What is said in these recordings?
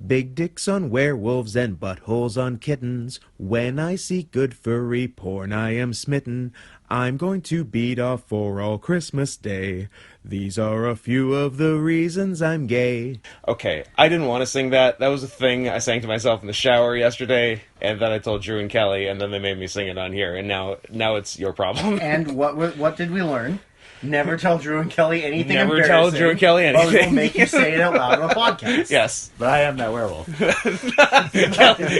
Big dicks on werewolves and buttholes on kittens. When I see good furry porn, I am smitten. I'm going to beat off for all Christmas Day. These are a few of the reasons I'm gay. Okay, I didn't want to sing that. That was a thing I sang to myself in the shower yesterday, and then I told Drew and Kelly, and then they made me sing it on here, and now it's your problem. And what did we learn? Never tell Drew and Kelly anything Never embarrassing. tell Drew and Kelly anything. Or we'll make you say it out loud on a podcast. Yes. But I am that werewolf.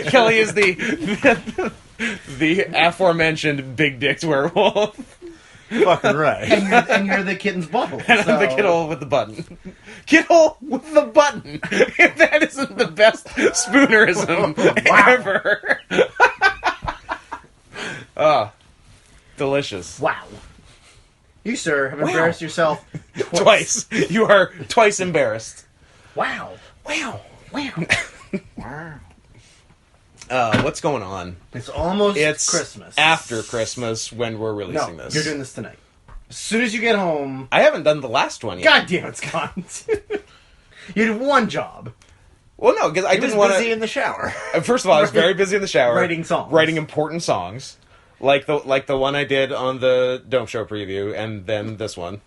Kelly is the aforementioned big dicked werewolf. Fucking right. And you're the kitten's butthole. And I'm the kidhole with the button. Kidhole with the button. If that isn't the best spoonerism ever. Delicious. Wow. You, sir, have embarrassed yourself Twice. You are twice embarrassed. Wow. Wow. Wow. What's going on? It's almost It's Christmas. after Christmas when we're releasing No, this. you're doing this tonight. As soon as you get home... I haven't done the last one yet. God damn, it's gone. You did one job. Well, no, because I He was didn't want busy to... in the shower. First of all, I was very busy in the shower. Writing songs. Writing important songs. Like the one I did on the Dome Show preview, and then this one.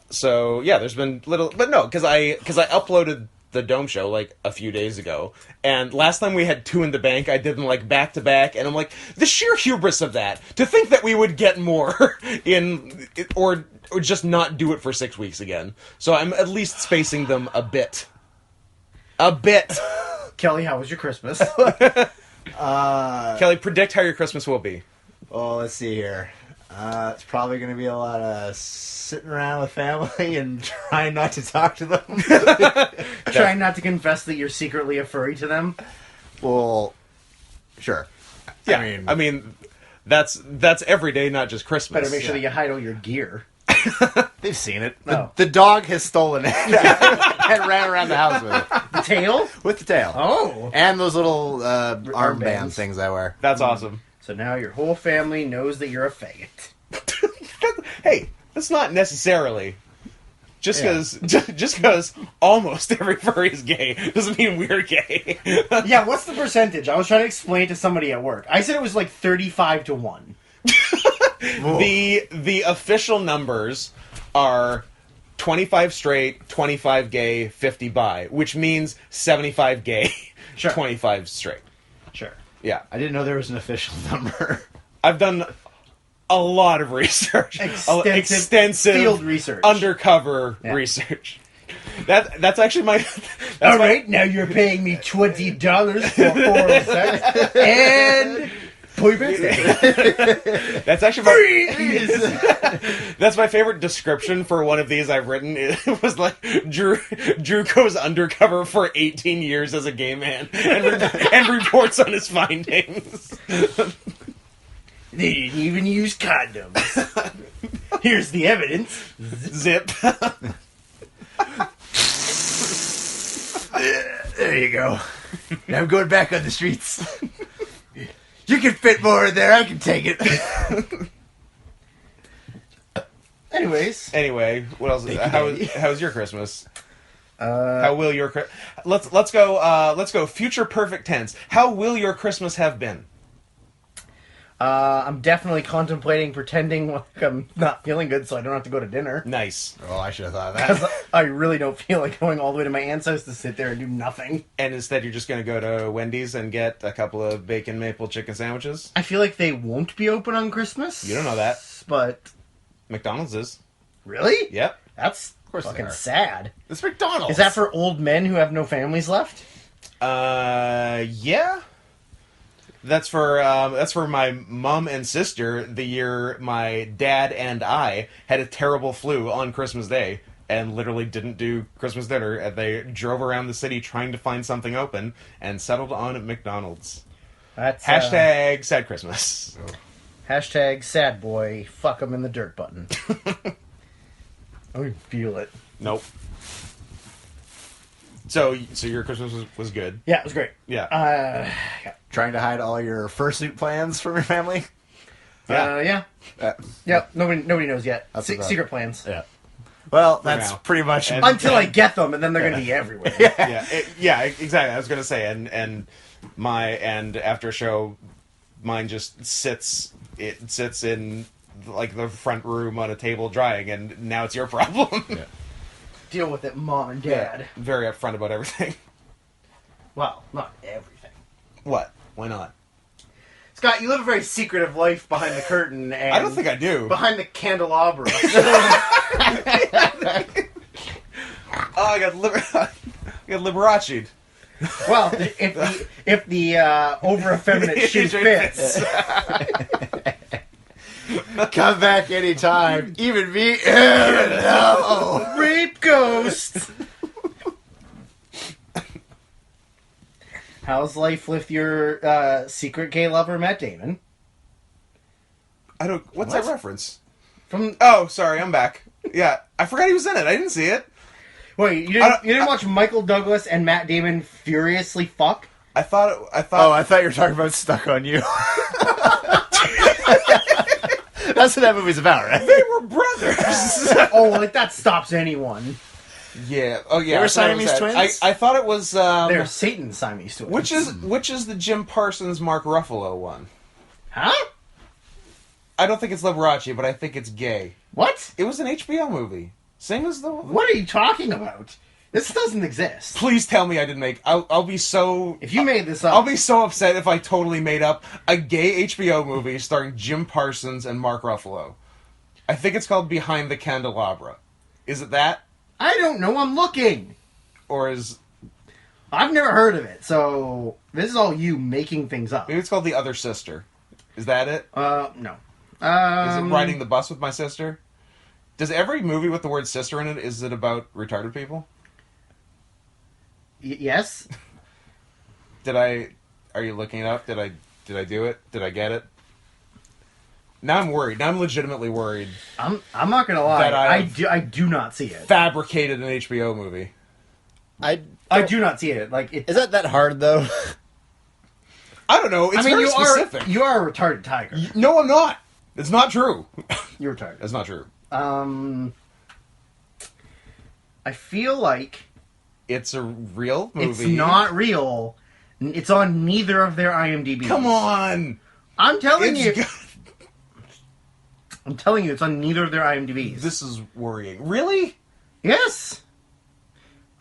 So, yeah, there's been little... But no, because I uploaded the Dome Show, like, a few days ago. And last time we had 2 in the bank, I did them, like, back-to-back. And I'm like, the sheer hubris of that. To think that we would get more in... Or just not do it for 6 weeks again. So I'm at least spacing them a bit. A bit. Kelly, how was your Christmas? Kelly, predict how your Christmas will be. Well, let's see here. It's probably going to be a lot of sitting around with family and trying not to talk to them. Trying not to confess that you're secretly a furry to them? Well, sure. Yeah, I mean that's every day, not just Christmas. Better make sure that you hide all your gear. They've seen it. Oh. The dog has stolen it and ran around the house with it. The tail? With the tail. Oh. And those little armband Armbands. things I wear. That's awesome. So now your whole family knows that you're a faggot. Hey, that's not necessarily. Just because almost every furry is gay doesn't mean we're gay. Yeah, what's the percentage? I was trying to explain to somebody at work. I said it was like 35-1. The official numbers are 25 straight, 25 gay, 50 bi, which means 75 gay, Sure. 25 straight. Sure. Yeah. I didn't know there was an official number. I've done a lot of research. Extensive field research. Undercover research. That's actually my... All right, now you're paying me $20 for oral sex and... Pull your pants down. That's actually my... That's my favorite description for one of these I've written. It was like, Drew goes undercover for 18 years as a gay man and reports on his findings. They didn't even use condoms. Here's the evidence. Zip. There you go. Now I'm going back on the streets. You can fit more in there. I can take it. Anyway, what else? How was your Christmas? How will your let's go future perfect tense. How will your Christmas have been? I'm definitely contemplating pretending like I'm not feeling good so I don't have to go to dinner. Nice. Oh, I should have thought of that. Because I really don't feel like going all the way to my aunt's house to sit there and do nothing. And instead you're just going to go to Wendy's and get a couple of bacon maple chicken sandwiches? I feel like they won't be open on Christmas. You don't know that. But... McDonald's is. Really? Yep. That's fucking sad. It's McDonald's. Is that for old men who have no families left? Yeah. That's for my mom and sister the year my dad and I had a terrible flu on Christmas Day and literally didn't do Christmas dinner, and they drove around the city trying to find something open and settled on at McDonald's. That's Hashtag sad Christmas. Hashtag sad boy, fuck 'em in the dirt button. I would feel it. Nope. So your Christmas was good? Yeah, it was great. Yeah. Trying to hide all your fursuit plans from your family? Yeah. Yep. Nobody knows yet. That's Secret plans. Yeah. Well, that's now. pretty much And- Until I get them, and then they're going to be everywhere. yeah, exactly. I was gonna say, and after a show, mine just sits in like the front room on a table drying, and now it's your problem. Yeah. Deal with it, Mom and Dad. Very upfront about everything. Well, not everything. What? Why not? Scott, you live a very secretive life behind the curtain. And I don't think I do. Behind the candelabra. Oh, I got Liberace. Well, if the over effeminate shoe fits. Come back anytime. Even me. No. Rape ghost. How's life with your secret gay lover, Matt Damon? I don't. What's What? that reference? From Oh, sorry, I'm back. Yeah, I forgot he was in it. I didn't see it. wait, you didn't watch Michael Douglas and Matt Damon furiously fuck? I thought. Oh, I thought you were talking about Stuck on You. That's what that movie's about, right? They were brothers. Oh, like that stops anyone. Yeah. Oh, yeah. They were I thought it was Siamese that. twins? I thought it was. They're Satan's Siamese twins. Which is the Jim Parsons Mark Ruffalo one? Huh? I don't think it's Liberace, but I think it's gay. What? It was an HBO movie. Same as the. What are you talking about? This doesn't exist. Please tell me I didn't make. I'll be so. If you made this up, I'll be so upset if I totally made up a gay HBO movie starring Jim Parsons and Mark Ruffalo. I think it's called Behind the Candelabra. Is it that? I don't know. I'm looking. Or is... I've never heard of it, so this is all you making things up. Maybe it's called The Other Sister. Is that it? No. Is it Riding the Bus with My Sister? Does every movie with the word sister in it, is it about retarded people? Yes. Are you looking it up? Did I do it? Did I get it? Now I'm worried. Now I'm legitimately worried. I'm not gonna lie. That I do not see it. Fabricated an HBO movie. I do not see it. Like it. Is that hard, though? I don't know. It's I mean, very you specific. are a retarded tiger. No, I'm not. It's not true. You're retarded. That's not true. I feel like It's a real movie. it's not real. It's on neither of their IMDb's. Come on. I'm telling It's you. good. I'm telling you, it's on neither of their IMDb's. This is worrying. Really? Yes.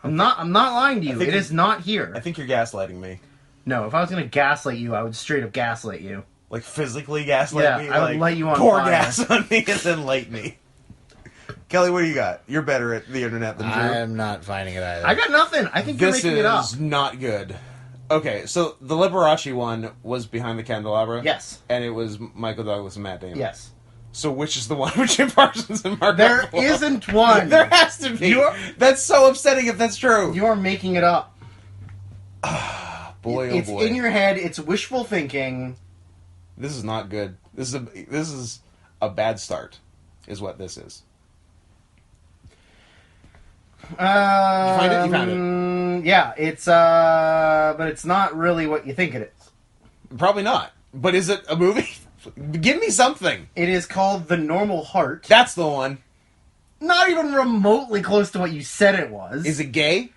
I'm not lying to you. think It is not here. I think you're gaslighting me. No, if I was going to gaslight you, I would straight up gaslight you. Like physically gaslight Yeah, me? I would like, light you on pour fire. gas on me and then light me. Kelly, what do you got? You're better at the internet than Drew. I'm not finding it either. I got nothing. I think you're This making it up. is not good. Okay, so the Liberace one was Behind the Candelabra? Yes. And it was Michael Douglas and Matt Damon? Yes. So which is the one with Jim Parsons and Mark There Ruffalo? isn't one. There has to be. You're- That's so upsetting if that's true. You're making it up. Boy, oh It's boy. in your head. It's wishful thinking. This is not good. This is a bad start, is what this is. You find it? You found it. Yeah, it's but it's not really what you think it is. Probably not. But is it a movie? Give me something. It is called The Normal Heart. That's the one. Not even remotely close to what you said it was. Is it gay?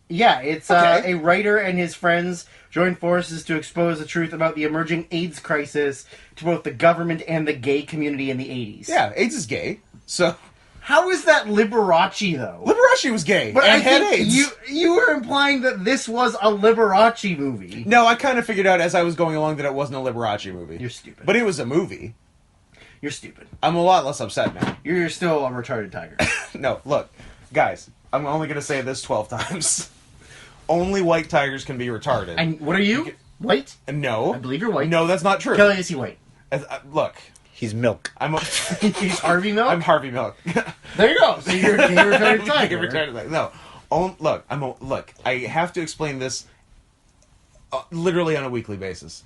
Yeah, it's Okay. a writer and his friends join forces to expose the truth about the emerging AIDS crisis to both the government and the gay community in the 80s. Yeah, AIDS is gay. So How is that Liberace, though? Liberace was gay But and I had think AIDS. you were implying that this was a Liberace movie. No, I kind of figured out as I was going along that it wasn't a Liberace movie. You're stupid. But it was a movie. You're stupid. I'm a lot less upset now. You're still a retarded tiger. No, look, guys, I'm only going to say this 12 times. Only white tigers can be retarded. And what are you? White? No. I believe you're white. No, that's not true. Kelly, is he white? Look, He's milk. I'm He's Harvey Milk? I'm Harvey Milk. There you go. So you're a gay retarded tiger. No. Look, I have to explain this literally on a weekly basis.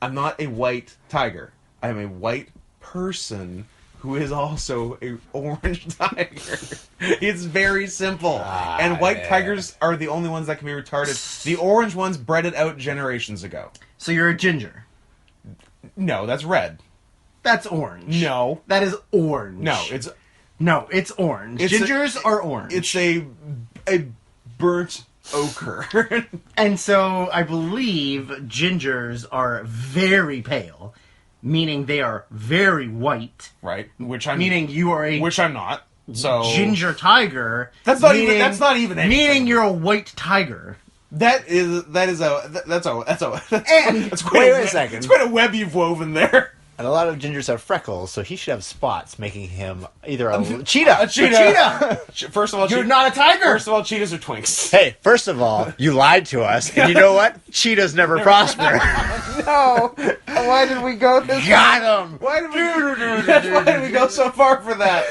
I'm not a white tiger. I am a white person who is also a orange tiger. It's very simple. And white tigers are the only ones that can be retarded. The orange ones bred it out generations ago. So you're a ginger. No, that's red. That's orange. No. That is orange. No, it's orange. It's Gingers are orange. It's a burnt ochre. And so I believe gingers are very pale, meaning they are very white. Right. Meaning you are a Which I'm not. So ginger tiger. That's not even anything. Meaning you're a white tiger. That's quite Wait a second. It's quite a web you've woven there. And a lot of gingers have freckles, so he should have spots, making him either a cheetah. A cheetah. First of all, You're not a tiger. First of all, cheetahs are twinks. Hey, first of all, you lied to us, and you know what? Cheetahs never prosper. No. Why did we go this? Got him. Why did we go so far for that?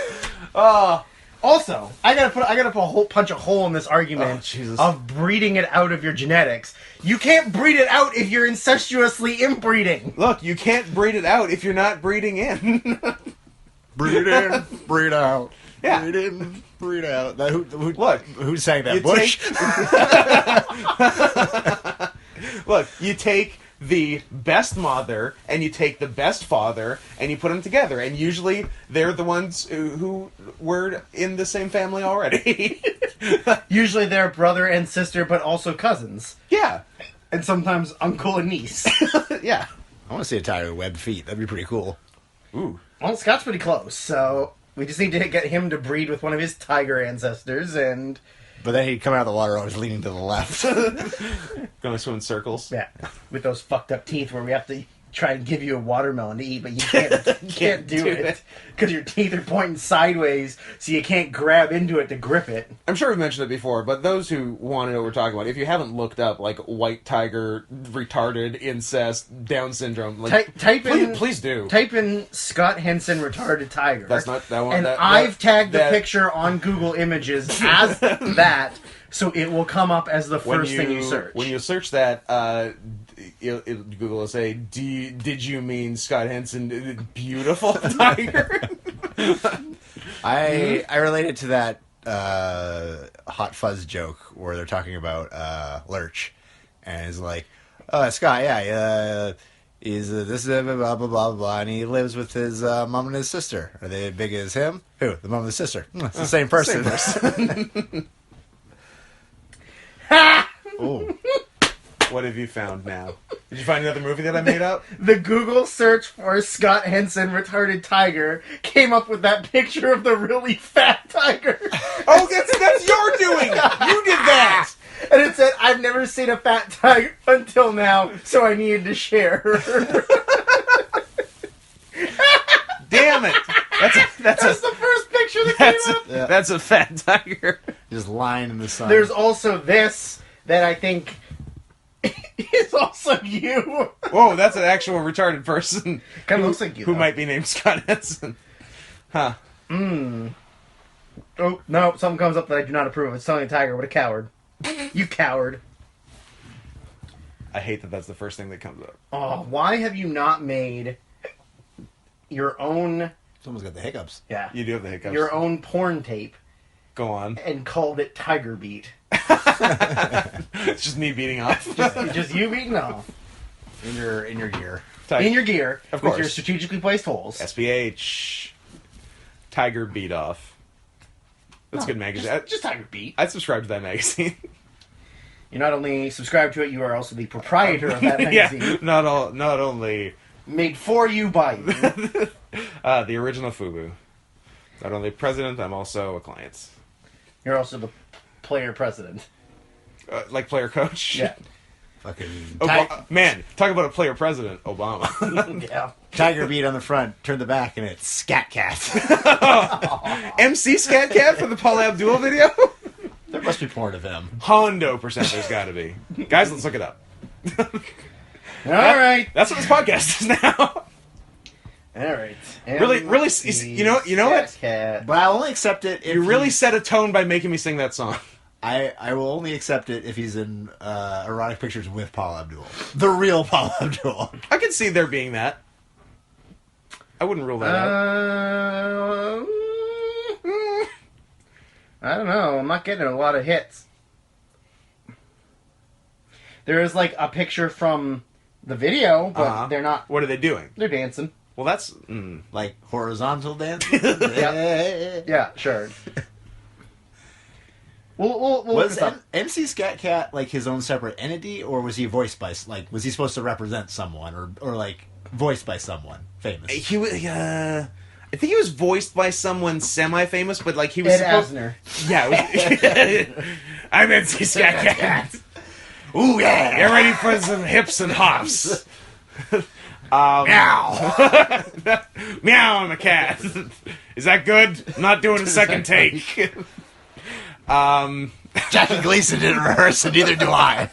Also, I gotta punch a hole in this argument Jesus. of breeding it out of your genetics. You can't breed it out if you're incestuously inbreeding. Look, you can't breed it out if you're not breeding in. Breed in, breed out. Yeah. Breed in, breed out. Who sang that? You Bush? Look, you take the best mother and you take the best father and you put them together, and usually they're the ones who were in the same family already. Usually they're brother and sister, but also cousins. Yeah. And sometimes uncle and niece. Yeah. I want to see a tiger with webbed feet. That'd be pretty cool. Ooh. Well, Scott's pretty cose, so we just need to get him to breed with one of his tiger ancestors, and... But then he'd come out of the water always leaning to the left. Gonna swim in circles. Yeah, with those fucked up teeth where we have to try and give you a watermelon to eat, but you can't do it because your teeth are pointing sideways, so you can't grab into it to grip it. I'm sure we've mentioned it before, but those who want to know what we're talking about, if you haven't looked up like white tiger, retarded, incest, Down syndrome, like please do. Type in Scott Henson retarded tiger. That's not that one. And I've tagged the picture on Google Images as that, so it will come up as the first thing you search. When you search that, Google will say, "Did you mean Scott Henson, beautiful tiger?" I related to that Hot Fuzz joke where they're talking about Lurch, and it's like, Scott, he's this blah blah blah blah, and he lives with his mom and his sister. Are they as big as him? Who? The mom and the sister. It's the same person. Oh. What have you found now? Did you find another movie that I made up? The Google search for Scott Henson retarded tiger came up with that picture of the really fat tiger. Oh, that's your doing! You did that! And it said, "I've never seen a fat tiger until now, so I needed to share." Damn it! That's the first picture that came up. Yeah. That's a fat tiger. Just lying in the sun. There's also this that I think is also you. Whoa, that's an actual retarded person. Kind of looks like you. Who though. might be named Scott Henson. Huh. Oh, no, something comes up that I do not approve of. It's telling a tiger, what a coward. You coward. I hate that that's the first thing that comes up. Oh, why have you not made your own... Someone's got the hiccups. Yeah. You do have the hiccups. Your own porn tape Go on. and called it Tiger Beat. It's just me beating off. Just you beating off. In your gear. In your gear. Of with course. your strategically placed holes. SBH. Tiger Beat Off. That's a good magazine. Just Tiger Beat. I'd subscribe to that magazine. You not only subscribe to it, you are also the proprietor of that magazine. Yeah, not only Made for you by you. the original FUBU. Not only president, I'm also a client. You're also the player president. Like player coach. Yeah. Fucking Man, talk about a player president, Obama. Yeah. Tiger Beat on the front, turn the back, and it's Scat Cat. MC Scat Cat for the Paul Abdul video? There must be porn of him. Hondo percent there's gotta be. Guys, let's look it up. All right. That's what this podcast is now. All right. Really, you know what? Cat. But I'll only accept it if You really set a tone by making me sing that song. I will only accept it if he's in erotic pictures with Paul Abdul. The real Paul Abdul. I can see there being that. I wouldn't rule that out. I don't know. I'm not getting a lot of hits. There is like a picture from the video, but they're not. What are they doing? They're dancing. Well, that's Like horizontal dance? Yeah, sure. We'll look Was this up. MC Scat Cat like his own separate entity, or was he voiced by was he supposed to represent someone, or like voiced by someone famous? he was. I think he was voiced by someone semi-famous, but like he was Ed supposed. Asner. Yeah, it was, I'm MC Scat Cat. Ooh yeah! Get ready for some hips and hops. Meow! Meow, I'm a cat. Is that good? I'm not doing a second take. Jackie Gleason didn't rehearse, and neither do I.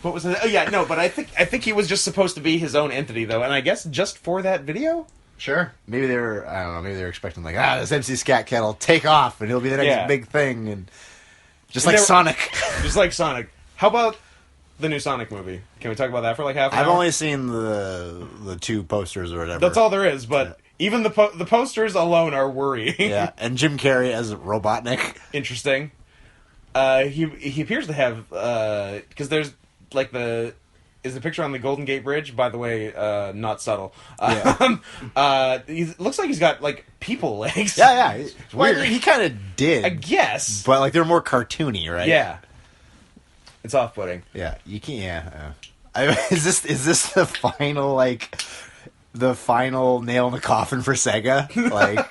What was it? Oh yeah, no, but I think he was just supposed to be his own entity though, and I guess just for that video. Sure. Maybe they were, I don't know, maybe they were expecting like, this MC Scat Cat will take off and he'll be the next Yeah. big thing, and just And like they were- Sonic. Just like Sonic. How about the new Sonic movie? Can we talk about that for like half an I've hour? only seen the two posters or whatever. That's all there is, but even the posters alone are worrying. Yeah, and Jim Carrey as Robotnik. Interesting. He appears to have because there's like the picture on the Golden Gate Bridge, by the way, not subtle. He looks like he's got like people legs. Yeah. It's Well, weird. he kind of did, I guess. but like they're more cartoony, right? Yeah. It's off-putting. Yeah, you can't. Is this the final the final nail in the coffin for Sega? Like,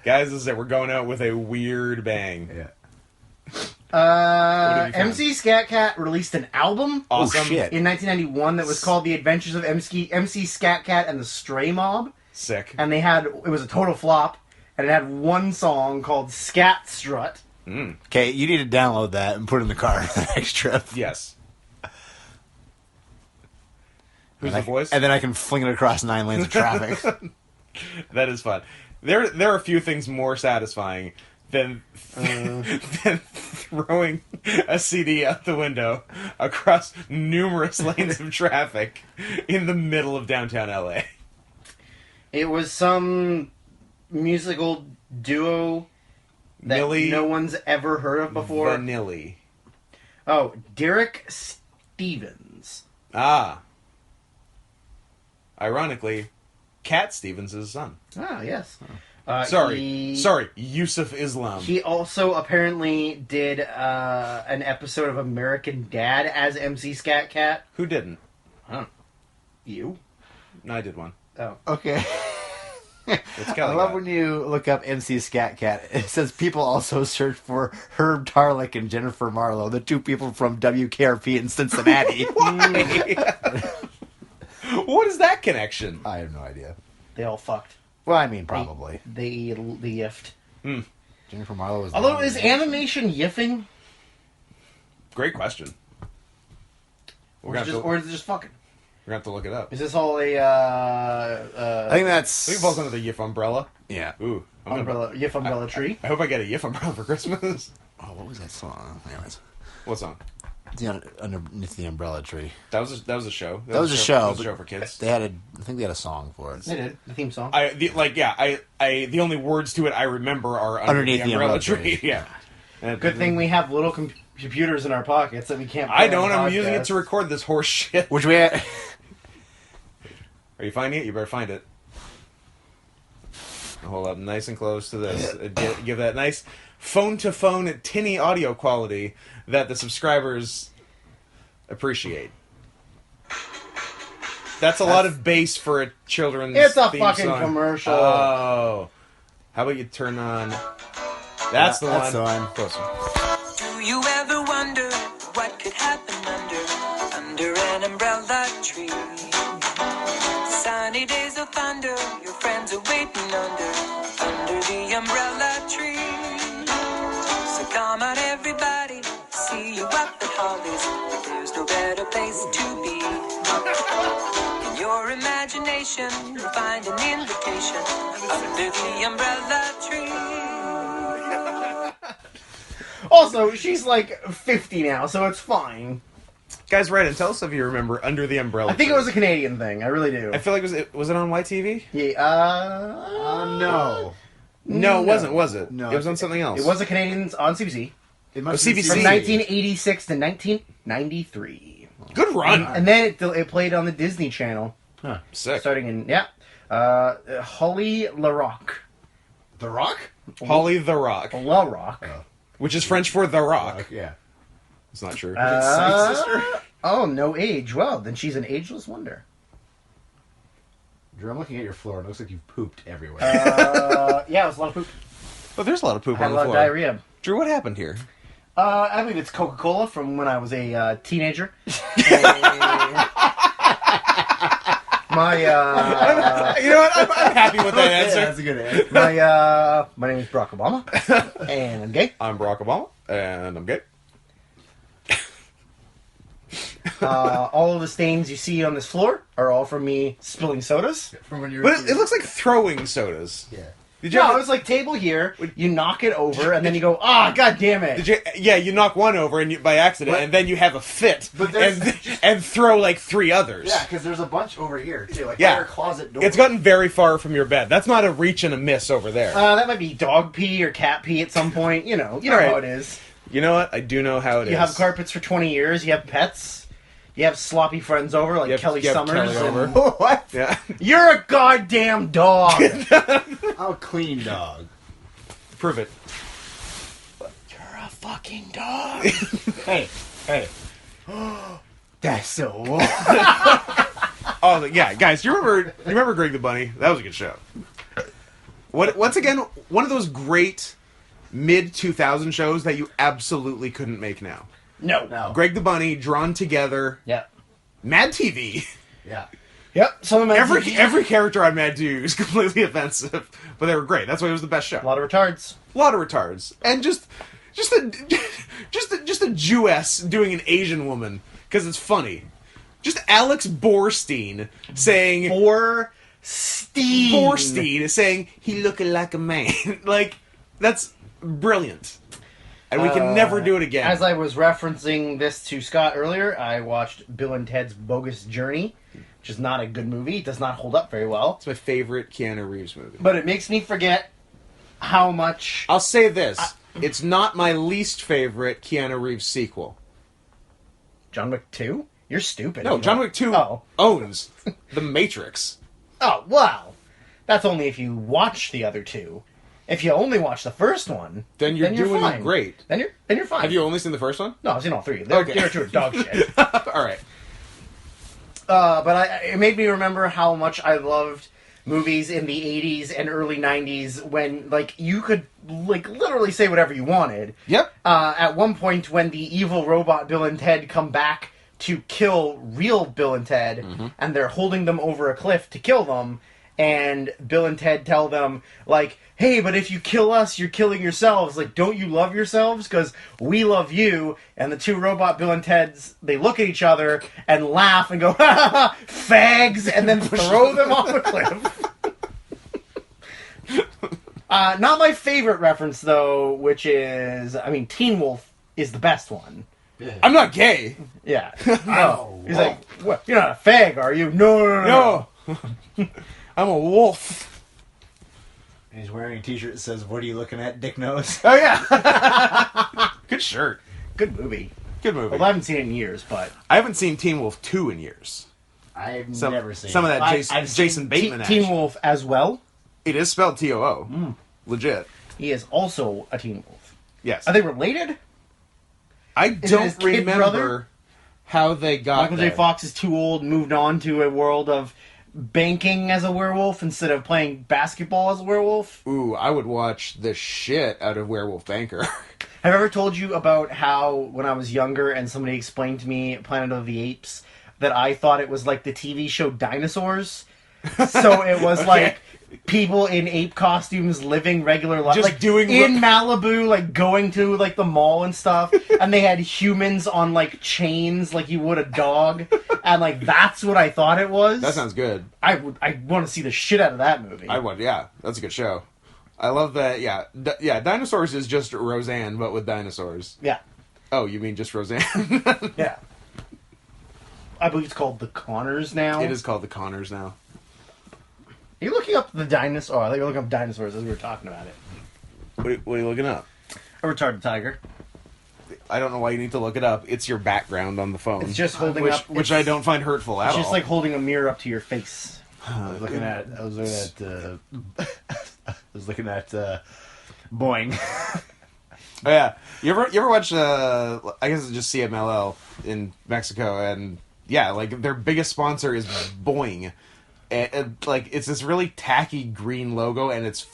Guys, this is it. We're going out with a weird bang. yeah. have you found? MC Scat Cat released an album Awesome. Oh, shit. in 1991 that was called The Adventures of MC Scat Cat and the Stray Mob. Sick. And it was a total flop. And it had one song called Scat Strut. Okay, you need to download that and put it in the car for the next trip. Yes. Who's And the voice? And then I can fling it across 9 lanes of traffic. That is fun. There are a few things more satisfying than than throwing a CD out the window across numerous lanes of traffic in the middle of downtown LA. It was some musical duo that Millie no one's ever heard of before. Vanilli. Oh, Derek Stevens. Ah. Ironically, Cat Stevens' son. Ah, yes. Sorry, Yusuf Islam. He also apparently did an episode of American Dad as MC Scat Cat. Who didn't? You? No, I did one. Oh. Okay. It's I Kelly. love when you look up MC Scat Cat. It says people also search for Herb Tarlick and Jennifer Marlowe, the two people from WKRP in Cincinnati. What is that connection? I have no idea. They all fucked. Well, I mean, probably. They yiffed. Jennifer Marlowe was. Although, is animation yiffing? Great question. We're Or is it just fucking? We're gonna have to look it up. Is this all a I think that's. I think it falls under the YIF umbrella. Yeah. Ooh, I'm umbrella umbrella tree? I hope I get a YIF umbrella for Christmas. Oh, what was that song? Anyways, What song? underneath the umbrella tree. That was a show. That was a show. That was a but show for kids. They had I think they had a song for it. They did the theme song. The only words to it I remember are underneath the umbrella tree. Yeah. And Good thing we have little computers in our pockets that we can't. I play on don't. I'm using it podcasts. to record this horse shit. Which we had. Are you finding it? You better find it. I'll hold up nice and close to this. Give that nice phone-to-phone tinny audio quality that the subscribers appreciate. That's a lot of bass for a children's It's a theme fucking song. commercial. Oh. How about you turn on... That's the That's one. the one. Closer. Do you ever wonder what could happen under an umbrella tree? Sunny days of thunder, your friends are waiting under the umbrella tree. So come on everybody, see you up at Holly's. There's no better place to be. In your imagination, find an invitation under the umbrella tree. Also, she's like 50 now, so it's fine. Guys, write in. Tell us if you remember Under the Umbrella I think it Tree. was a Canadian thing. I really do. I feel like was it on YTV? Yeah. No. No, it wasn't, was it? No. It was on something else. It was a Canadian on CBC It must have been from CBC. 1986 to 1993, Good run. and then it played on the Disney Channel Sick. starting in Holly LaRock. The Rock? Holly the Rock, La Rock. which is French for the Rock. Yeah. It's not true. Psych sister? Oh, no age. Well, then she's an ageless wonder. Drew, I'm looking at your floor. It looks like you've pooped everywhere. Yeah, it was a lot of poop. But there's a lot of poop I had on a the lot floor. of diarrhea. Drew, what happened here? I believe it's Coca-Cola from when I was a teenager. My You know what? I'm happy with that Yeah, answer. that's a good answer. my name is Barack Obama, and I'm gay. I'm Barack Obama, and I'm gay. All of the stains you see on this floor are all from me spilling sodas. From when you were But it looks like throwing sodas. Yeah. Did you No, ever, it was like table here. You knock it over, and then you go, ah, god damn it. Did you? Yeah, you knock one over and by accident, But- and then you have a fit, But there's- and throw like 3 others. Yeah, because there's a bunch over here, too. Like, Yeah. by your closet door. It's gotten very far from your bed. That's not a reach and a miss over there. That might be dog pee or cat pee at some point. You know All how right. it is. You know what? I do know how it is. You have carpets for 20 years. You have pets. You have sloppy friends over like You have- Kelly you have Summers. Kelly over. and- What? Yeah. You're a goddamn dog. I'm a clean dog. Prove it. You're a fucking dog. Hey. That's so. Oh yeah, guys, you remember Greg the Bunny? That was a good show. Once again, one of those great mid 2000 shows that you absolutely couldn't make now. No. Greg the Bunny, drawn together, Yeah. Mad TV. Yeah. Yep. Some of them Every character on Mad TV was completely offensive, but they were great. That's why it was the best show. a lot of retards. A lot of retards, and just a Jewess doing an Asian woman because it's funny. Just Alex Borstein saying Borstein saying he looking like a man. Like that's brilliant, and we can never do it again. As I was referencing this to Scott earlier, I watched Bill and Ted's Bogus Journey, which is not a good movie. It does not hold up very well. It's my favorite Keanu Reeves movie. But it makes me forget how much... I'll say this: it's not my least favorite Keanu Reeves sequel. John Wick 2? You're stupid. No, John Wick 2 Oh. owns The Matrix. Oh, wow. That's only if you watch the other two. If you only watch the first one, Then you're doing fine. great. Then you're fine. Have you only seen the first one? No, I've seen all three. They're, Okay. the other two are dog shit. All right. But it made me remember how much I loved movies in the 80s and early 90s when, like, you could, like, literally say whatever you wanted. Yep. At one point, when the evil robot Bill and Ted come back to kill real Bill and Ted, and they're holding them over a cliff to kill them, and Bill and Ted tell them, like, hey, but if you kill us, you're killing yourselves. Like, don't you love yourselves? Because we love you. And the two robot Bill and Teds, they look at each other and laugh and go, ha ha ha, fags, and then throw them off a cliff. Not my favorite reference, though, which is, I mean, Teen Wolf is the best one. I'm not gay. Yeah. No. He's like, what? You're not a fag, are you? No. No. I'm a wolf. And he's wearing a t-shirt that says, "What are you looking at, Dick Nose?" Oh, yeah. Good shirt. Good movie. Good movie. Well, I haven't seen it in years, but... I haven't seen Teen Wolf 2 in years. I've Some, never seen some of it. that I've seen Jason Bateman Teen action. Wolf as well. It is spelled T-O-O. Legit. He is also a Teen Wolf. Yes. Are they related? I it his don't kid remember brother? how they got Michael there. J. Fox is too old and moved on to a world of banking as a werewolf instead of playing basketball as a werewolf. Ooh, I would watch the shit out of Werewolf Banker. Have I ever told you about how when I was younger and somebody explained to me Planet of the Apes that I thought it was like the TV show Dinosaurs? So it was like people in ape costumes living regular life, Just like doing in Malibu, like going to like the mall and stuff, and they had humans on like chains, like you would a dog, and like that's what I thought it was. That sounds good. I want to see the shit out of that movie. I would, yeah. That's a good show. I love that, yeah. Dinosaurs is just Roseanne, but with dinosaurs. Yeah, Oh, you mean just Roseanne? yeah. I believe it's called The Connors now. It is called The Connors now. Are you looking up the dinosaur? I think you're looking up dinosaurs as we were talking about it. What are you looking up? A retarded tiger. I don't know why you need to look it up. It's your background on the phone. It's just holding which, up... which I don't find hurtful at It's all. just like holding a mirror up to your face. I was looking at Boing. Oh, yeah. You ever watch, I guess it's just CMLL in Mexico, and yeah, like, their biggest sponsor is Boing. And like, it's this really tacky green logo, and it's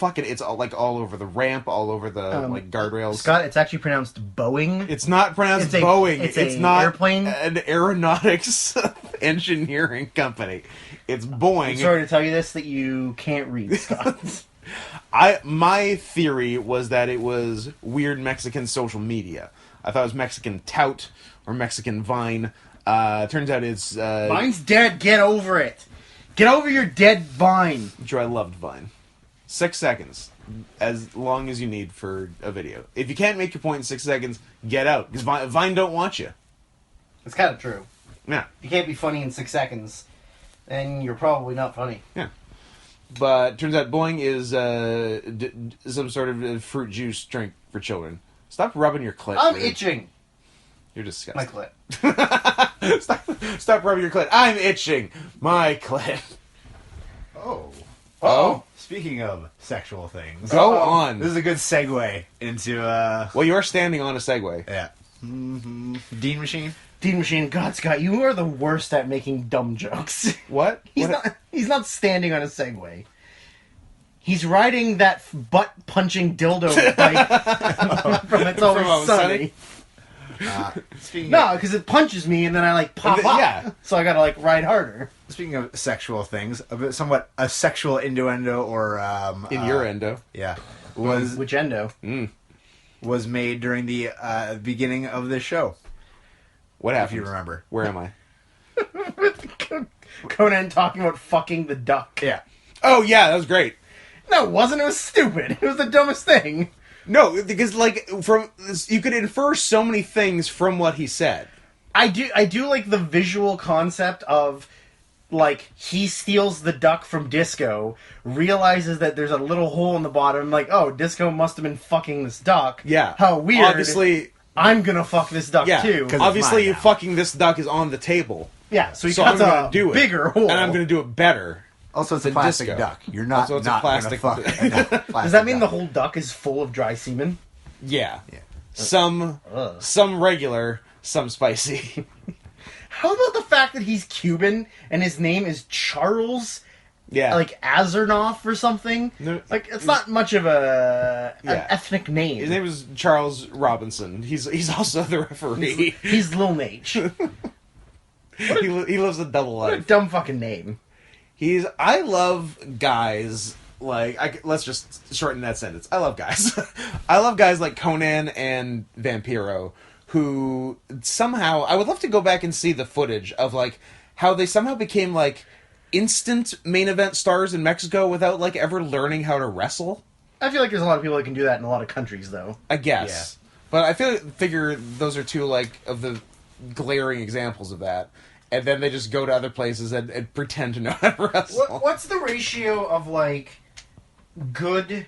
all, like, all over the ramp, all over the, like, guardrails. Scott, it's actually pronounced Boeing. It's not pronounced It's a- Boeing. it's not airplane? an aeronautics engineering company. It's Boeing. I'm sorry to tell you this, that you can't read, Scott. My theory was that it was weird Mexican social media. I thought it was Mexican Tout or Mexican Vine. Turns out it's Vine's dead. Get over it. Get over your dead Vine. Drew, I loved Vine. 6 seconds. As long as you need for a video. If you can't make your point in 6 seconds, get out. Because Vine don't want you. It's kind of true. Yeah. You can't be funny in 6 seconds, then you're probably not funny. Yeah. But turns out Boing is some sort of fruit juice drink for children. Stop rubbing your clit. I'm dude. itching. You're My disgusting. clit. Stop rubbing your clit. I'm itching. My clit. Oh. Speaking of sexual things. Go on. This is a good segue into, Well, you are standing on a Segway. yeah. Dean Machine? Dean Machine, God, Scott, you are the worst at making dumb jokes. What? He's not standing on a Segway. He's riding that butt-punching dildo bike from It's Always Always Sunny. Speaking No, because it punches me and then I, like, pop up. Yeah. So I gotta, like, ride harder. Speaking of sexual things, a bit somewhat a sexual innuendo or In your endo. yeah, was Which endo? was made during the beginning of this show. What If happened? you remember. Where am I? Conan talking about fucking the duck. Yeah. Oh, yeah, that was great. No, it wasn't. It was stupid. It was the dumbest thing. No, because, like, you could infer so many things from what he said. I do like the visual concept of, like, he steals the duck from Disco, realizes that there's a little hole in the bottom, like, oh, Disco must have been fucking this duck. Yeah. How weird. Obviously, I'm gonna fuck this duck yeah. too. it's Obviously, mine now. fucking this duck is on the table. Yeah, so he So I'm cuts going a to do it. bigger hole. And I'm going to do it better. Also, it's a The plastic disco. duck. You're not Also, it's a not plastic- gonna fuck a plastic Does that mean the duck. whole duck is full of dry semen? Yeah. Yeah. Some regular, some spicy. How about the fact that he's Cuban and his name is Charles, Yeah. like Azarnoff or something? No, Like, it's not much of an Yeah. ethnic name. His name is Charles Robinson. He's also the referee. He's Lil Nate. he lives a double What a life. dumb fucking name. I love guys like let's just shorten that sentence. I love guys. I love guys like Conan and Vampiro who somehow I would love to go back and see the footage of like how they somehow became like instant main event stars in Mexico without like ever learning how to wrestle. I feel like there's a lot of people that can do that in a lot of countries, though. I guess. But I figure those are two like of the glaring examples of that. And then they just go to other places and pretend to know how to wrestle. What's the ratio of, like, good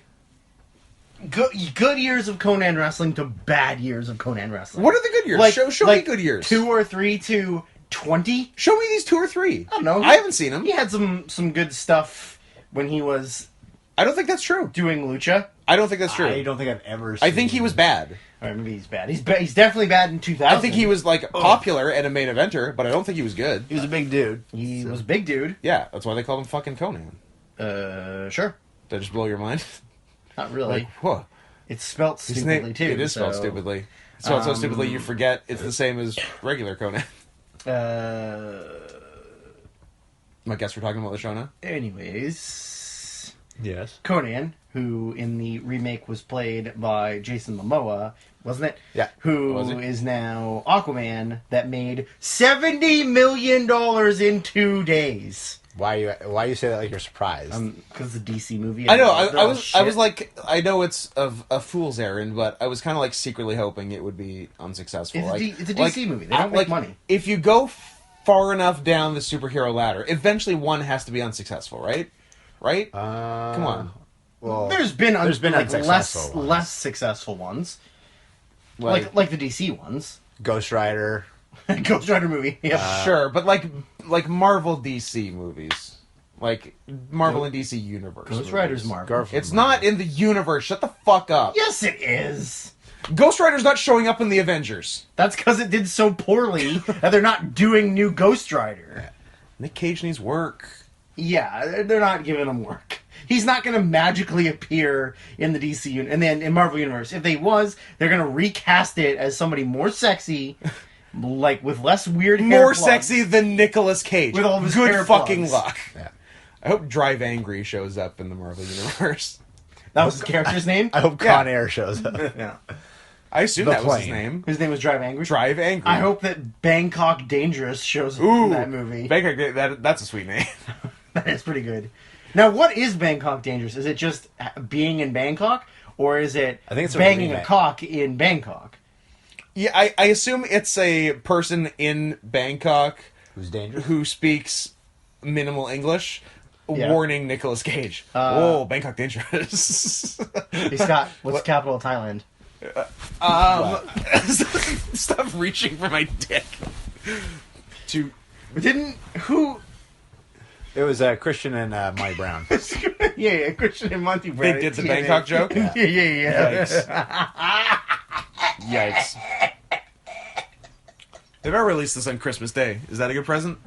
years of Conan wrestling to bad years of Conan wrestling? What are the good years? Like, show like me good years. 2 or 3 to 20? Show me these 2 or 3. I don't know. I haven't seen them. He had some good stuff when he was I don't think that's true. doing lucha. I don't think that's true. I don't think I've ever seen I think he was bad. Or maybe he's bad. He's definitely bad in 2000. I think he was like popular and a main eventer, but I don't think he was good. He was a big dude. He was a big dude. Yeah, that's why they called him fucking Conan. Sure. Did I just blow your mind? Not really. Like, whoa. It's spelt His stupidly, name, too. it is spelled so, stupidly. It's spelled so stupidly you forget it's the same as regular Conan. I guess we're talking about the show now? Anyways, Yes. Conan, who in the remake was played by Jason Momoa, wasn't it? Yeah. Who Was he? is now Aquaman, that made $70 million in 2 days. Why you say that like you're surprised? Because it's a DC movie. I know. they're I all was shit. like, I know it's a fool's errand, but I was kind of like secretly hoping it would be unsuccessful. It's a DC movie. They don't make money. If you go far enough down the superhero ladder, eventually one has to be unsuccessful, right? Right? Come on. well, There's been unsuccessful ones. less successful ones, like the DC ones. Ghost Rider. Ghost Rider movie. Yeah. Sure, but like Marvel DC movies. Like, Marvel and DC Universe. Ghost movies. Rider's Marvel. Garfield It's not in the universe. Shut the fuck up. Yes, it is. Ghost Rider's not showing up in the Avengers. That's because it did so poorly that they're not doing new Ghost Rider. Nick Cage needs work. Yeah, they're not giving him work. He's not going to magically appear in the DC and then in Marvel Universe. If they was, they're going to recast it as somebody more sexy, like with less weird hair More plugs. sexy than Nicolas Cage. With all of his Good hair fucking plugs. luck. Yeah. I hope Drive Angry shows up in the Marvel Universe. That was his character's name? I hope Con Air shows up. Yeah. I assume The that was his plane. name. His name was Drive Angry? Drive Angry. I hope that Bangkok Dangerous shows up Ooh, in that movie. Bangkok, that's a sweet name. That is pretty good. Now, what is Bangkok Dangerous? Is it just being in Bangkok? Or is it I think it's a banging a remake. cock in Bangkok? Yeah, I assume it's a person in Bangkok Who's dangerous? who speaks minimal English, Yeah. warning Nicolas Cage. Whoa, Bangkok dangerous. Hey, Scott, what's the capital of Thailand? Stop reaching for my dick. To Who... It was Christian and Mike Brown. yeah, Christian and Monty they Brown. did the TNA. Bangkok joke. yeah. Yikes. They better release this on Christmas Day. Is that a good present?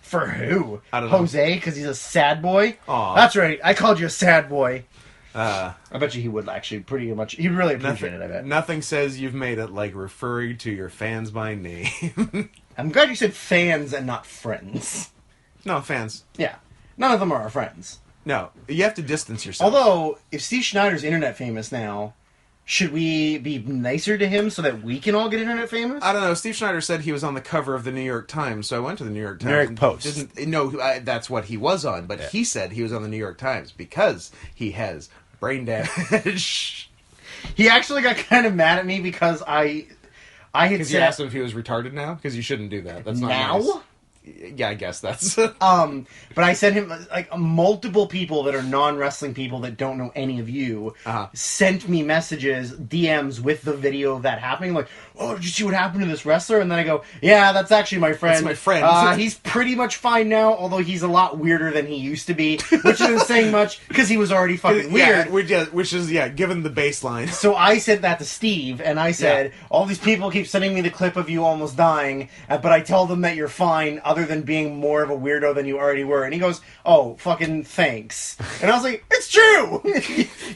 For who? I don't know. Jose, because he's a sad boy? Aw. That's right. I called you a sad boy. Uh, I bet you he would actually pretty much. He'd really appreciate it, I bet. Nothing says you've made it like referring to your fans by name. I'm glad you said fans and not friends. No, fans. Yeah. None of them are our friends. No, you have to distance yourself. Although, if Steve Schneider's internet famous now, should we be nicer to him so that we can all get internet famous? I don't know. Steve Schneider said he was on the cover of the New York Times, so I went to the New York Times. New York and Post. That's what he was on, but he said he was on the New York Times because he has brain damage. He actually got kind of mad at me because I had Because you said... asked him if he was retarded now? Because you shouldn't do that. That's not now? nice. Yeah, I guess that's... But I sent him like multiple people that are non-wrestling people that don't know any of you sent me messages, DMs with the video of that happening. Like, oh, did you see what happened to this wrestler? And then I go, yeah, that's actually my friend. That's my friend. He's pretty much fine now, although he's a lot weirder than he used to be, which isn't saying much because he was already fucking weird. Which is, given the baseline. So I sent that to Steve, and I said, all these people keep sending me the clip of you almost dying, but I tell them that you're fine, other than being more of a weirdo than you already were. And he goes, oh, fucking thanks. And I was like, it's true!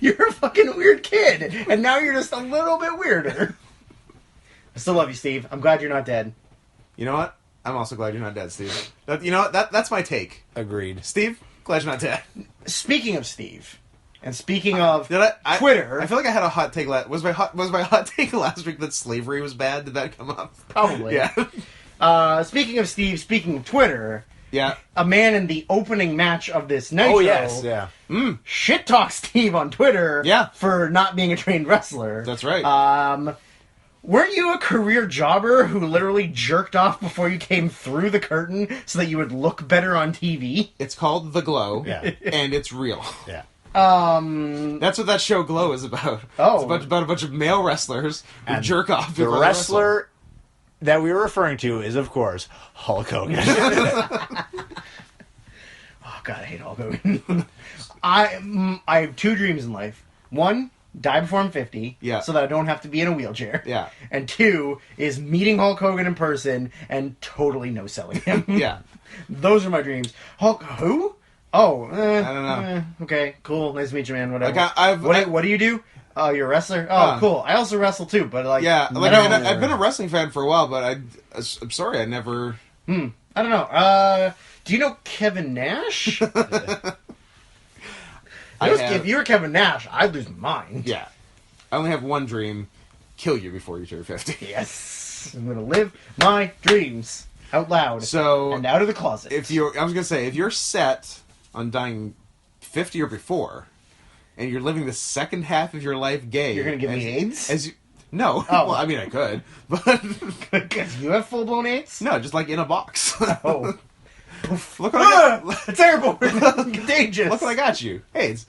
You're a fucking weird kid, and now you're just a little bit weirder. I still love you, Steve. I'm glad you're not dead. You know what? I'm also glad you're not dead, Steve. You know what? That's my take. Agreed. Steve, glad you're not dead. Speaking of Steve, and speaking of Did I Twitter... I feel like I had a hot take. Was my hot take last week that slavery was bad? Did that come up? Probably. Yeah. Speaking of Steve, speaking of Twitter... Yeah. A man in the opening match of this Nitro... Oh, yes, yeah. Shit talk Steve on Twitter Yeah. for not being a trained wrestler. That's right. Weren't you a career jobber who literally jerked off before you came through the curtain so that you would look better on TV? It's called The Glow, Yeah. and it's real. Yeah. That's what that show Glow is about. Oh. It's about a bunch of male wrestlers who And jerk off. The before they wrestler that we were referring to is, of course, Hulk Hogan. Oh, God, I hate Hulk Hogan. I have two dreams in life. One, die before I'm 50, Yeah. so that I don't have to be in a wheelchair. Yeah. And two is meeting Hulk Hogan in person and totally no-selling him. wrestle. Yeah. Those are my dreams. Hulk who? Oh, I don't know. Okay, cool. Nice to meet you, man. Whatever. Like, What do you do? Oh, you're a wrestler? Oh, cool. I also wrestle too, but like... Yeah, like I don't- I've been a wrestling fan for a while, but I'm sorry, I never... I don't know. Do you know Kevin Nash? If you were Kevin Nash, I'd lose my mind. Yeah. I only have one dream. Kill you before you turn 50. Yes. I'm going to live my dreams out loud So, and out of the closet. I was going to say, if you're set on dying 50 or before, and you're living the second half of your life gay... You're going to give me AIDS? No. Oh. Well, I mean, I could. But, Because you have full-blown AIDS? no, just like in a box. Oh. Look what I got. Terrible. Contagious. Look what I got you. AIDS.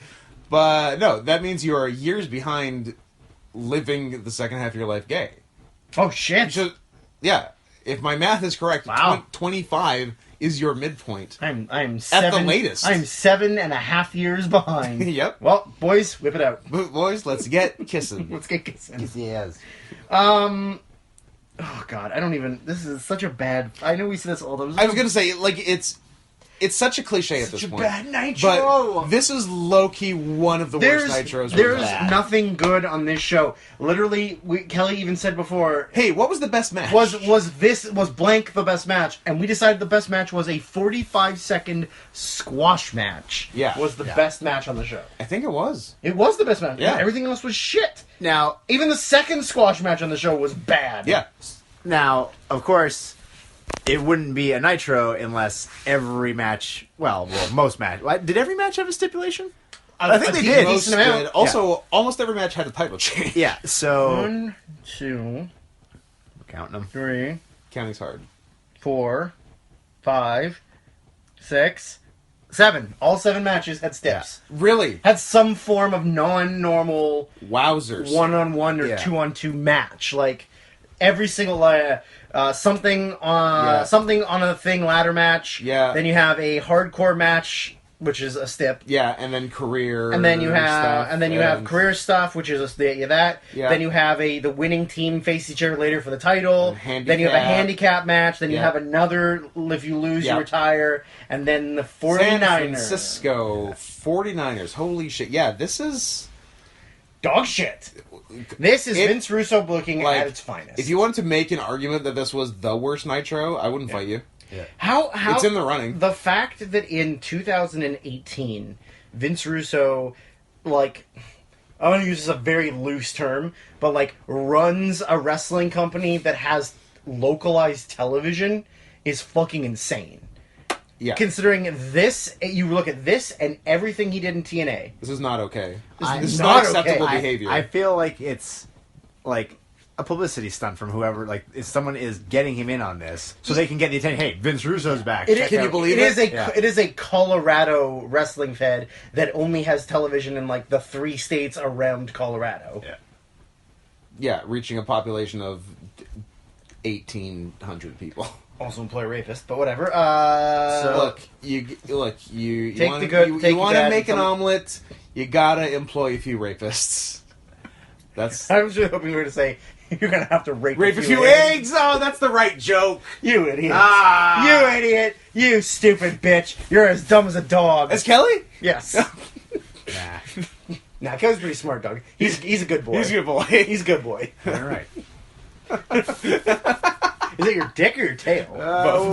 But, no, that means you are years behind living the second half of your life gay. Oh, shit. Yeah. If my math is correct, Wow. 25 is your midpoint. I'm At the latest. I'm 7.5 years behind. Yep. Well, boys, whip it out. Boys, let's get kissing. Let's get kissing. Yes. Oh God, I don't even. This is such a bad. I know we say this all the time. I was gonna say, like, it's such a cliche at this Such a point. bad Nitro. But this is low-key one of the worst Nitros. There's bad. nothing good on this show. Literally, Kelly even said before. Hey, what was the best match? Was blank the best match? And we decided the best match was a 45-second squash match. Yeah. Was the best match on the show. I think it was. It was the best match. Yeah. Everything else was shit. Now, Even the second squash match on the show was bad. Yeah. of course, it wouldn't be a Nitro unless every match. Well, most match. Did every match have a stipulation? I think they did. Most Decent amount. did. Also, almost every match had a title change. Yeah. So 1, 2, counting them. 3, Counting's hard. 4, 5, 6, 7. All 7 matches had steps. Really? Had some form of non-normal Wowzers. 1-on-1 or Yeah. 2-on-2 match. Like every single something on a thing ladder match. Yeah. Then you have a hardcore match, which is a stip. Yeah, and then career. And then you have stuff, career stuff, which is that. Yeah. Then you have the winning team face each other later for the title. And Then you have a handicap. handicap match. Then you Yeah. have another. If you lose, Yeah. you retire. And then the San 49ers. Francisco 49ers. Holy shit. Yeah, this is... Dog shit. This is It- Vince Russo booking like, at its finest. If you wanted to make an argument that this was the worst Nitro, I wouldn't fight you. how It's in the running. The fact that in 2018 Vince Russo, like, I'm going to use this a very loose term, but like runs a wrestling company that has localized television is fucking insane. Yeah. Considering this, you look at this and everything he did in TNA. This is not okay. I- This is not not acceptable okay. behavior. I feel like it's like a publicity stunt from whoever. Like, if someone is getting him in on this, so they can get the attention. Hey, Vince Russo's back. It Check is- Can you out- believe it is a Yeah. it is a Colorado wrestling fed that only has television in like the 3 states around Colorado. Yeah. Yeah, reaching a population of 1,800 people. Also employ rapist, but whatever. Look, you Take wanna, the good, you take the want to bad, make an some- omelet, you gotta employ a few rapists. That's I was really hoping you were to say you're gonna have to rape rape a few eggs. Oh, that's the right joke. You idiot! Ah. You idiot! You stupid bitch! You're as dumb as a dog. That's Kelly. Yes. Nah. Nah, Kelly's pretty smart, dog. He's a good boy. He's a good boy. He's a good boy. All right. Is it your dick or your tail?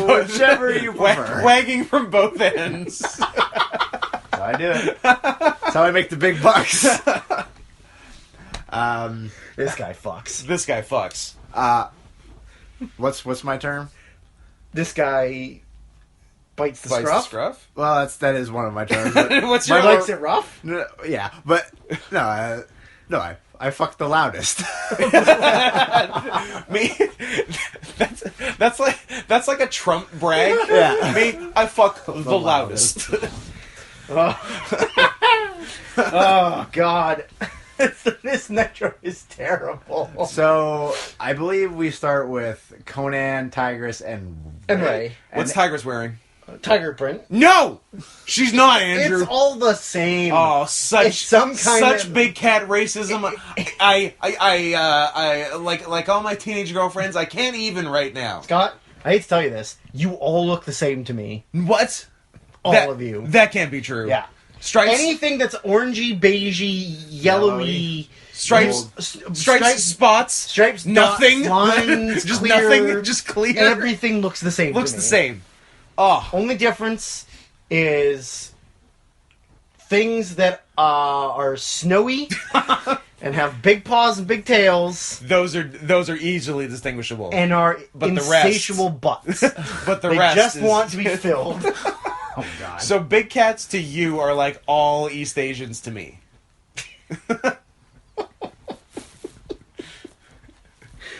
Whichever you prefer. Wagging from both ends. That's how I do it. That's how I make the big bucks. This guy fucks. This guy fucks. What's my term? This guy bites the Bites the scruff. scruff. Well, that is one of my terms. but- What's He your likes it rough. No, yeah, but no, I fucked the loudest. Me? That's like a Trump brag. Yeah. Me? I fuck the loudest. Oh God, this Nitro is terrible. So I believe we start with Conan, Tigress, and Ray. What's Tigress wearing? Tiger print. No, she's not Andrew. It's all the same. Oh, such It's some kind such of- big cat racism. I like all my teenage girlfriends. I can't even right now. Scott, I hate to tell you this. You all look the same to me. What? All of you. That can't be true. Yeah. Stripes. Anything that's orangey, beigey, yellowy, Stripes. Stripes. Spots. stripes, Nothing. dots, lines, Just clear, nothing. Just clear. Everything looks the same. Looks to the me. same. Oh. Only difference is things that are snowy and have big paws and big tails Those are easily distinguishable. and are But the rest- insatiable butts. but the They rest just is... want to be filled. oh god. So big cats to you are like all East Asians to me.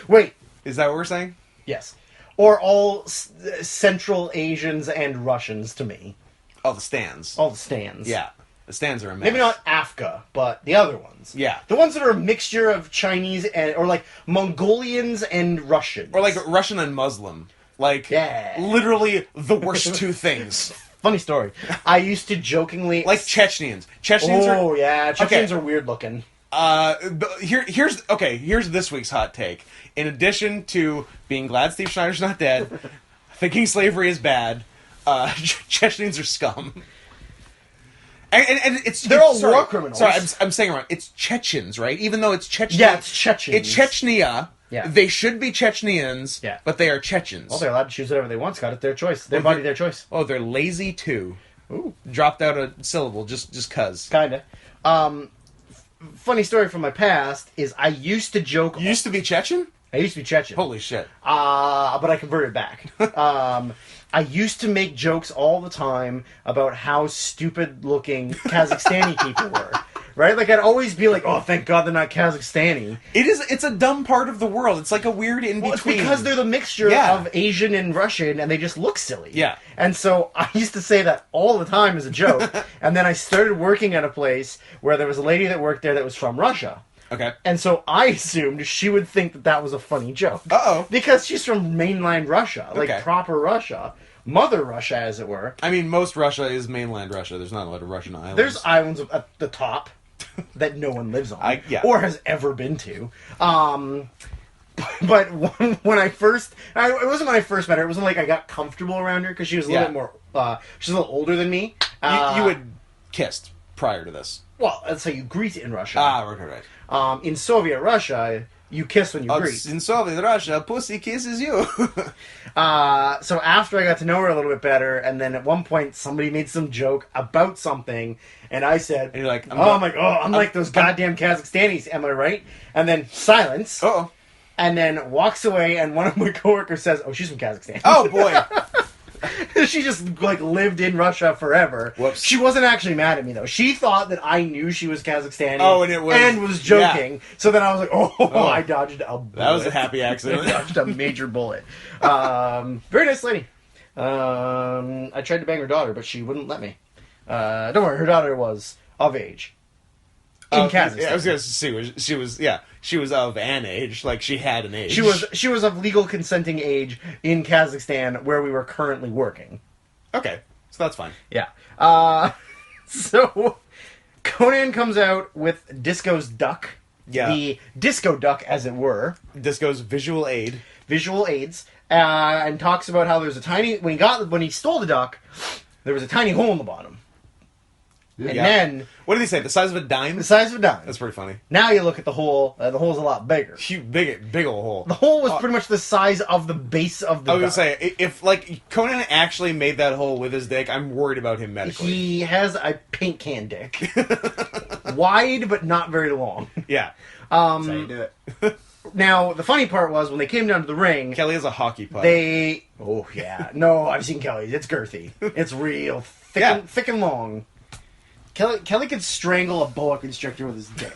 Wait, Is that what we're saying? yes. Or all Central Asians and Russians to me. Oh, the stands. All the stands. Yeah. The stands are a mess. Maybe not Afgha, but the other ones. Yeah. The ones that are a mixture of Chinese and, or like Mongolians and Russians. Or like Russian and Muslim. Like, Yeah. literally the worst two things. Funny story. I used to jokingly... Like Chechens. Chechens are... Oh, yeah. Chechens Okay. are weird looking. Here's this week's hot take. In addition to being glad Steve Schneider's not dead, thinking slavery is bad, Chechens are scum. And They're all sorry, war criminals. Sorry, I'm saying it wrong. It's Chechens, right? Even though it's Chechnya. Yeah, it's Chechens. It's Chechnya. Yeah. They should be Chechnyans, Yeah. but they are Chechens. Well, they're allowed to choose whatever they want, Scott. It's their choice. Their body, their choice. Oh, they're lazy too. Ooh. Dropped out a syllable just cuz. Kinda. Funny story from my past is I used to joke... You used to be Chechen? I used to be Chechen. Holy shit. But I converted back. I used to make jokes all the time about how stupid-looking Kazakhstani people were. Right? Like, I'd always be like, oh, thank God they're not Kazakhstani. It's a dumb part of the world. It's like a weird in-between. Well, it's because they're the mixture Yeah. of Asian and Russian, and they just look silly. Yeah. And so I used to say that all the time as a joke. And then I started working at a place where there was a lady that worked there that was from Russia. Okay. And so I assumed she would think that that was a funny joke. Uh-oh. Because she's from mainland Russia. Like, Okay. proper Russia. Mother Russia, as it were. I mean, most Russia is mainland Russia. There's not a lot of Russian islands. There's islands at the top that no one lives on. Yeah. Or has ever been to. But when I first... it wasn't when I first met her. It wasn't like I got comfortable around her because she was a little Yeah. bit more... she's a little older than me. You had kissed prior to this. Well, that's how you greet in Russia. Right. In Soviet Russia, you kiss when you greet. In Soviet Russia, pussy kisses you. So after I got to know her a little bit better, and then at one point somebody made some joke about something, and I said, And you're like, I'm like those goddamn Kazakhstanis, am I right? And then silence, Uh-oh. and then walks away, and one of my coworkers says, oh, she's from Kazakhstan. Oh, boy. She just, like, lived in Russia forever. Whoops. She wasn't actually mad at me, though. She thought that I knew she was Kazakhstani. Oh, and it was... And was joking. So then I was like, I dodged a bullet. That was a happy I accident. dodged a major bullet. Very nice lady. I tried to bang her daughter, but she wouldn't let me. Don't worry, her daughter was of age. In Kazakhstan. Yeah, I was going to see. She was of an age. Like, she had an age. She was of legal consenting age in Kazakhstan, where we were currently working. Okay. So that's fine. Yeah. So Conan comes out with Disco's duck. Yeah. The disco duck, as it were. Disco's visual aid. Visual aids. And talks about how there's a tiny... When he stole the duck, there was a tiny hole in the bottom. And then... What did he say? The size of a dime? The size of a dime. That's pretty funny. Now you look at the hole, the hole's a lot bigger. Huge, big old hole. The hole was pretty much the size of the base of the I was duck. gonna say, if like Conan actually made that hole with his dick, I'm worried about him medically. He has a paint can dick. Wide, but not very long. Yeah. That's how you do it. Now, the funny part was, when they came down to the ring, Kelly has a hockey puck. Oh, yeah. No, I've seen Kelly's. It's girthy. It's real thick, Yeah. thick and long. Kelly could strangle a boa constrictor with his dick.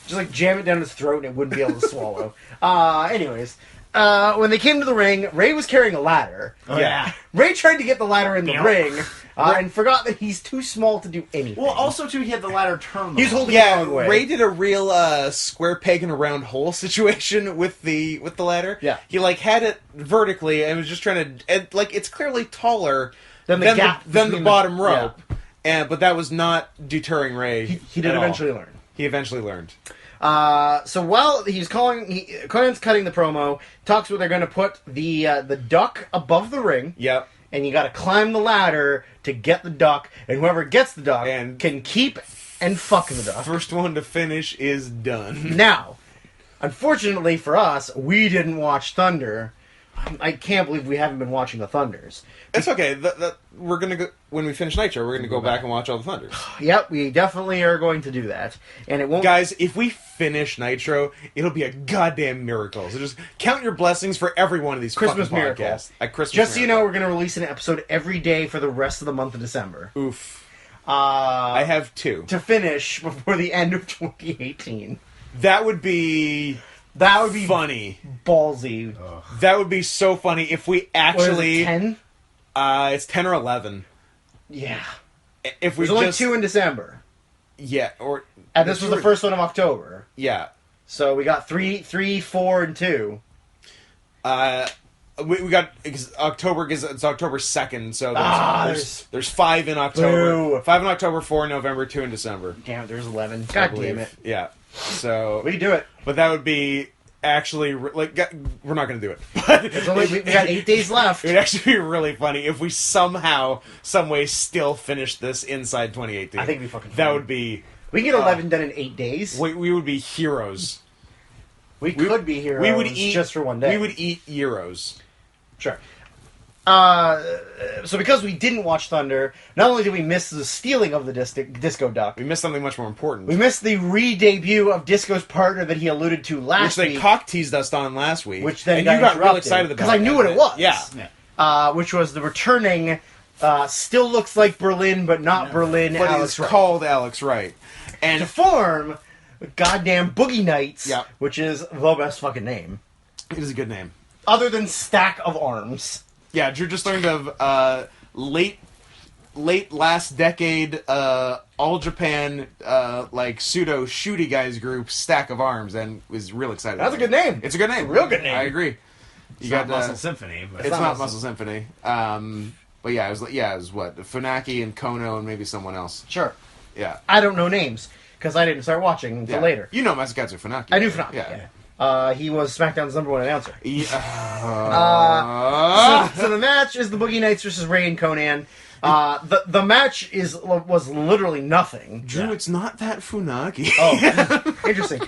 Just, like, jam it down his throat and it wouldn't be able to swallow. Anyways, when they came to the ring, Ray was carrying a ladder. Oh, Yeah. Ray tried to get the ladder in the ring, and forgot that he's too small to do anything. Well, also, too, he had the ladder turned. He was holding Yeah, the wrong way. Ray did a real square peg in a round hole situation with the ladder. Yeah. He like had it vertically and was just trying to like it's clearly taller Than the gap than the between bottom the- rope. But that was not deterring Ray. He did at all. eventually learn. He eventually learned. So while he's Conan's cutting the promo, talks where they're going to put the duck above the ring. Yep. And you got to climb the ladder to get the duck, and whoever gets the duck And- can keep and fuck the duck. First one to finish is done. Now, unfortunately for us, we didn't watch Thunder. I can't believe we haven't been watching the Thunders. It's okay. We're gonna go when we finish Nitro. We're gonna go back and watch all the Thunders. Yep, we definitely are going to do that, and it won't. Guys, if we finish Nitro, it'll be a goddamn miracle. So just count your blessings for every one of these Christmas fucking miracle. podcasts. A Christmas Just so you miracle. know, we're going to release an episode every day for the rest of the month of December. Oof. I have two. To finish before the end of 2018. That would be That would be funny. ballsy. That would be so funny if we What is actually. it, 10? It's 10 or 11. Yeah. If we There's only just 2 in December. yeah, or And this was the first one of October. yeah. So we got 3, 4, and 2. We got October. It's October 2nd, so there's 5 in Boo. October. 5 in October, 4 in November, 2 in December. Damn it, there's 11. I God believe. damn it. Yeah. So We can do it. but that would be actually we're not going to do it. It's only, we got 8 days left. It would actually be really funny if we somehow, some way, still finish this inside 2018. I think it'd be fucking that fun. would be. We can get 11 done in 8 days. We would be heroes. We could be heroes We would eat just for one day. We would eat euros. Sure. So because we didn't watch Thunder, not only did we miss the stealing of the Disco Duck, We missed something much more important, we missed the re-debut of Disco's partner that he alluded to which last they week, cock teased us on last week. which then and got you got real interrupted, excited about because I knew what it was. Yeah. Which was the returning, still looks like Berlin, but not Berlin, But Alex it's Wright. called Alex Wright. And To form goddamn Boogie Nights, Yeah. which is the best fucking name, it is a good name. other than Stack of Arms. Yeah, Drew just learned of late last decade All Japan like pseudo shooty guys group Stack of Arms and was real excited. That's a about good it. name. It's a good name. It's a real good name. I agree. You It's got not Muscle Symphony, but It's not not Muscle- Muscle Symphony. But yeah, it was what Funaki and Kono and maybe someone else. Sure. Yeah. I don't know names, because I didn't start watching until Yeah. later. You know Masakatsu Funaki. I knew right? Funaki, yeah. He was SmackDown's #1 announcer. Yeah. So the match is the Boogie Nights versus Ray and Conan. The match was literally nothing. Drew, it's not that Funaki. Oh, interesting.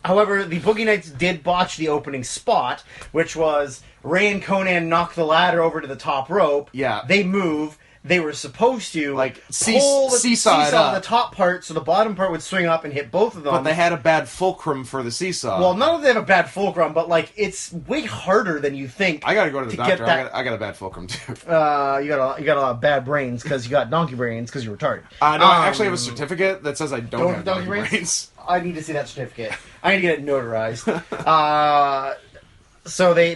However, the Boogie Nights did botch the opening spot, which was Ray and Conan knock the ladder over to the top rope. Yeah. They move. They were supposed to Like, pull the seesaw it up. the top part, so the bottom part would swing up and hit both of them. But they had a bad fulcrum for the seesaw. Well, not only do they have a bad fulcrum, but like it's way harder than you think. I gotta go to the get doctor. that- I got a bad fulcrum too. You got a lot of bad brains because you got donkey brains because you're retarded. No, I actually have a certificate that says I don't have donkey brains? brains. I need to see that certificate. I need to get it notarized. So they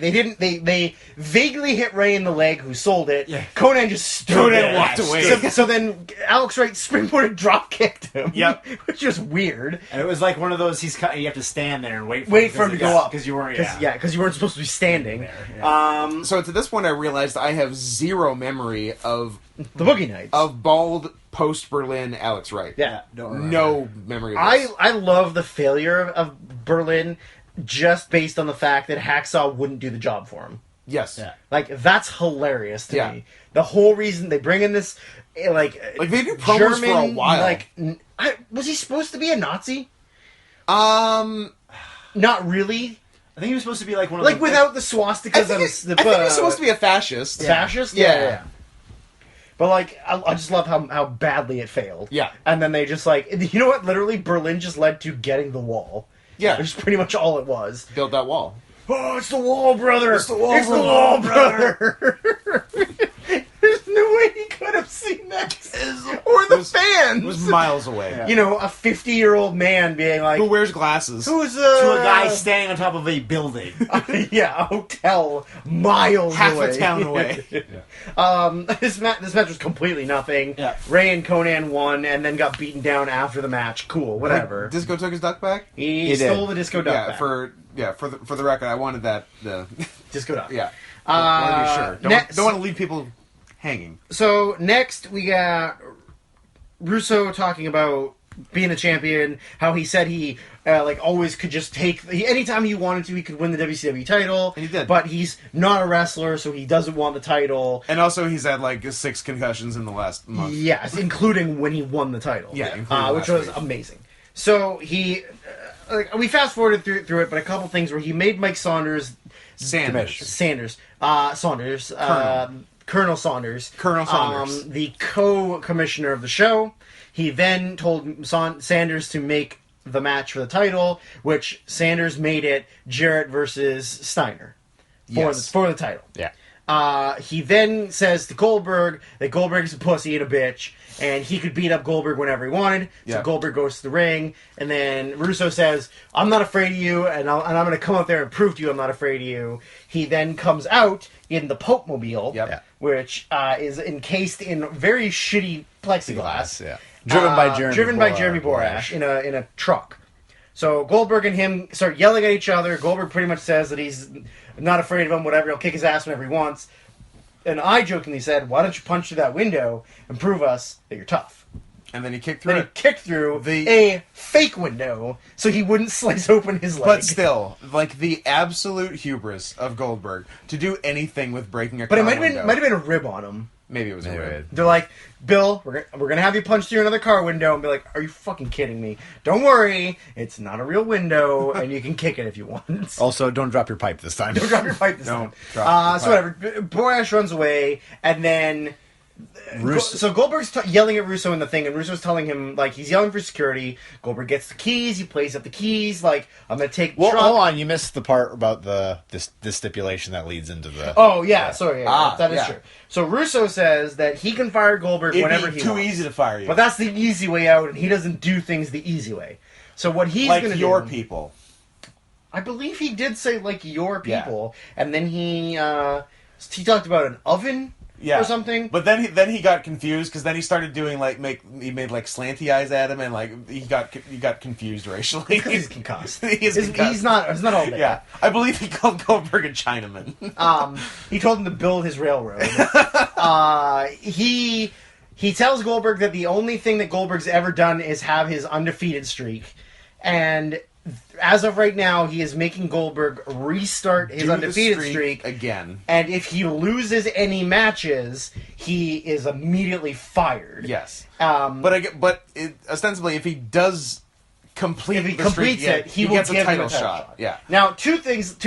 vaguely hit Ray in the leg, who sold it. Yeah. Conan just stood Conan there. walked away. So then Alex Wright springboarded drop kicked him. Yep. Which was weird. and it was like one of those. You have to stand there and wait For him to go up because you weren't. because you weren't supposed to be standing. There, yeah. So to this point, I realized I have zero memory of The Boogie Nights. bald post Berlin Alex Wright. Yeah. Don't remember. No memory of this. I love the failure of Berlin just based on the fact that Hacksaw wouldn't do the job for him. Yes. Yeah. Like, that's hilarious to Yeah. me. The whole reason they bring in this, like they do promos for a while. Like, was he supposed to be a Nazi? Um, Not really. I think he was supposed to be like one of Like, the, without the swastikas I on think, his... I think he's supposed to be a fascist. Fascist? Yeah. But, like, I just love how badly it failed. Yeah. And then they just, like... You know what? Literally, Berlin just led to getting the wall. Yeah. Which is pretty much all it was. Build that wall. Oh, it's the wall, brother! It's the wall, It's the brother. wall, brother! There's no way he could have seen that. Or the fans! It was miles away. You know, a 50-year-old man being like... Who wears glasses? Who's to a guy standing on top of a building. yeah, a hotel miles Half away. a town away. This match was completely nothing. Yeah. Ray and Conan won and then got beaten down after the match. Cool, whatever. Disco took his duck back. He stole the Disco Duck back. for the record, I wanted that. Disco Duck. Yeah. Want to be sure. next- Don't want to leave people hanging. So next we got Russo talking about being a champion, how he said he always could just take anytime he wanted to, he could win the WCW title. And he did. But he's not a wrestler, so he doesn't want the title. And also, he's had like 6 concussions in the last month. Yes, including when he won the title. Yeah, including which last was week. amazing. So he, we fast forwarded through it, but a couple things where he made Mike Saunders, Colonel Saunders, the co-commissioner of the show. He then told Sanders to make the match for the title, which Sanders made it Jarrett versus Steiner for the title. Yeah. He then says to Goldberg that Goldberg's a pussy and a bitch, and he could beat up Goldberg whenever he wanted. So Yeah. Goldberg goes to the ring, and then Russo says, "I'm not afraid of you, and I'm going to come out there and prove to you I'm not afraid of you." He then comes out in the Pope Mobile, Yep. Yeah. which is encased in very shitty plexiglass. Glass, yeah. Driven by Jeremy Borash in a truck. So Goldberg and him start yelling at each other. Goldberg pretty much says that he's not afraid of him, whatever. He'll kick his ass whenever he wants. And I jokingly said, why don't you punch through that window and prove us that you're tough? And then he kicked through Then he it. kicked through a fake window so he wouldn't slice open his leg. But still, like the absolute hubris of Goldberg to do anything with breaking a But car it might window. have been a rib on him. Maybe it was a rib. They're like, Bill, we're gonna have you punch through another car window, and be like, are you fucking kidding me? Don't worry, it's not a real window, and you can kick it if you want. Also, don't drop your pipe this time. Don't drop your pipe this Don't time. drop So whatever. Borash runs away, and then Russo- so Goldberg's yelling at Russo in the thing, and Russo's telling him, like, he's yelling for security. Goldberg gets the keys, he plays up the keys, like, I'm gonna take the Well, truck. hold on. You missed the part about this stipulation that leads into the. Oh, yeah, sorry, yeah, that is yeah. true. So Russo says that he can fire Goldberg It'd whenever be he too wants. easy to fire you. But that's the easy way out, and he doesn't do things the easy way. So what he's like gonna your do... people. I believe he did say, like, your Yeah. people, and then he talked about an oven or something. But then he got confused because then he started doing he made like slanty eyes at him and like he got confused racially. He's concussed. He's concussed. He's not all day. Yeah, I believe he called Goldberg a Chinaman. He told him to build his railroad. He tells Goldberg that the only thing that Goldberg's ever done is have his undefeated streak, and as of right now, he is making Goldberg restart his Do the undefeated streak again. And if he loses any matches, he is immediately fired. Yes, But ostensibly, if he does complete if he the completes streak, it, he will gets give a title him a shot. Yeah. Now, two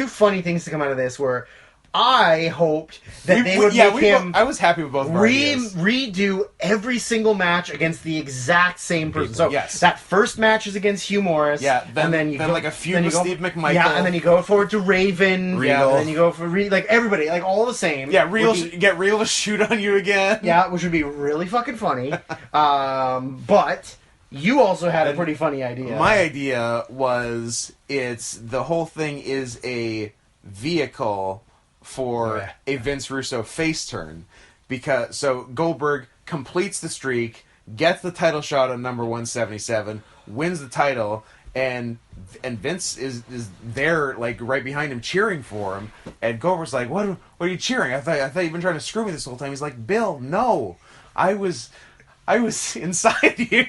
funny things to come out of this were, I hoped that they would make him. I was happy with both of our ideas. Redo every single match against the exact same person. So Yes. that first match is against Hugh Morris. Yeah, then- and then you then go, like a feud then you with go- Steve McMichael. Yeah, and then you go forward to Raven. Regal. And then you go for like everybody, like all the same. Yeah, Real Would be- get Real to shoot on you again. yeah, which would be really fucking funny. But you also had a pretty funny idea. My idea was the whole thing is a vehicle for a Vince Russo face turn, because so Goldberg completes the streak, gets the title shot on number 177, wins the title, and Vince is there like right behind him cheering for him, and Goldberg's like, what are you cheering? I thought you've been trying to screw me this whole time. He's like, Bill, no, I was inside you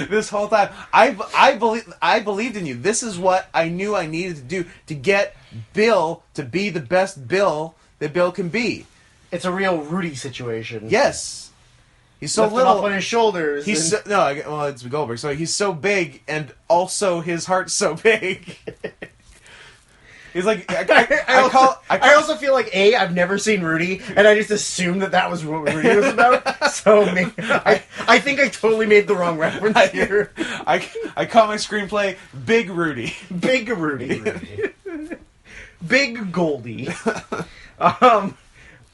this whole time. I believed in you. This is what I knew I needed to do to get Bill to be the best Bill that Bill can be. It's a real Rudy situation. Yes, he's so Lift him up little. on his shoulders. He's and- it's Goldberg. So he's so big, and also his heart's so big. He's like I also feel like I've never seen Rudy, and I just assumed that was what Rudy was about. So I think I totally made the wrong reference here. I call my screenplay Big Rudy. Big Rudy, Big Goldie.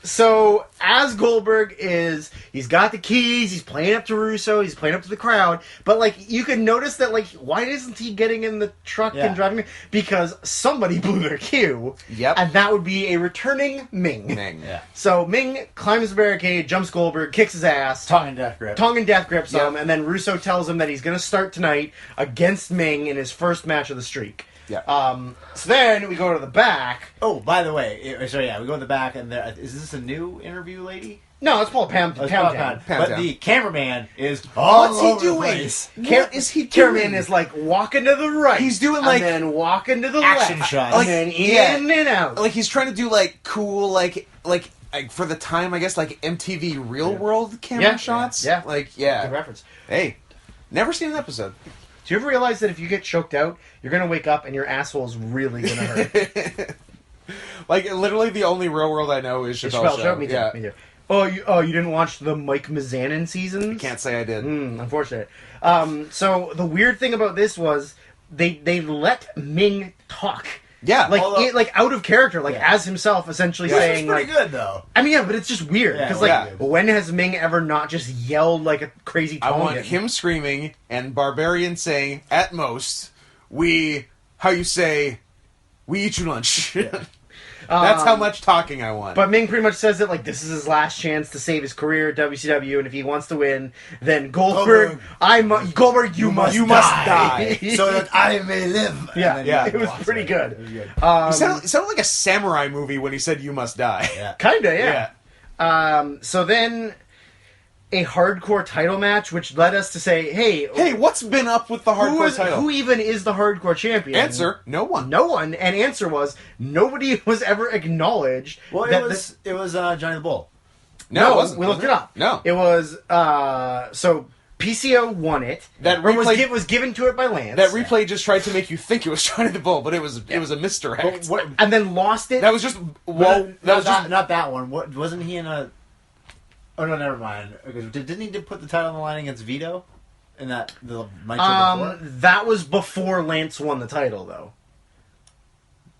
So as Goldberg he's got the keys, he's playing up to Russo, he's playing up to the crowd, but like you can notice that like why isn't he getting in the truck and driving? Because somebody blew their cue. Yep. And that would be a returning Ming. Yeah. So Ming climbs the barricade, jumps Goldberg, kicks his ass. Tongue and death grip. Tongue and death grips him, and then Russo tells him that he's going to start tonight against Ming in his first match of the streak. Yeah. So then we go to the back. Oh, by the way, we go in the back, and is this a new interview lady? No, it's Paul Pam. Oh, it's Pam Pam. Town. But the cameraman is all What's he over the doing? place. What is he doing? Cameraman is like walking to the right. He's doing, like, and then walking to the action left, shots. and then in and out. Like he's trying to do like cool like for the time I guess like MTV Real World camera shots. Yeah. Like Good reference. Hey, never seen an episode. Do you ever realize that if you get choked out, you're gonna wake up and your asshole's really gonna hurt? Like literally the only Real World I know is Chappelle Show. Me too. Yeah. Me too. Oh, you didn't watch the Mike Mizanin seasons? Can't say I did. Unfortunate. So the weird thing about this was they let Ming talk. Yeah. Like out of character, like as himself, essentially Which is saying pretty like. good, though. I mean, yeah, but it's just weird because Yeah, when has Ming ever not just yelled like a crazy I Tongan? want him screaming and Barbarian saying at most, we eat you lunch. That's how much talking I want. But Ming pretty much says that like this is his last chance to save his career at WCW, and if he wants to win, then Goldberg, you must die. So that I may live. Yeah, Yeah. it was pretty good. It sounded like a samurai movie when he said "you must die." Yeah. Kinda, yeah. So then a hardcore title match, which led us to say, Hey, what's been up with the hardcore title? who even is the hardcore champion? Answer: no one. No one. And answer was nobody was ever acknowledged. Well, that it was Johnny the Bull. No, it wasn't, we was looked it up. No, It was so PCO won it. That Or replay- was given to it by Lance. that replay just tried to make you think it was Johnny the Bull, but it was a misdirect. And then lost it. That was just Not that one. What wasn't he in a? Oh no, never mind. Because didn't he put the title on the line against Vito in the Nitro before? that was before Lance won the title, though.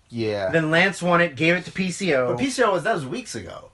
yeah. Then Lance won it, gave it to PCO. But PCO that was weeks ago.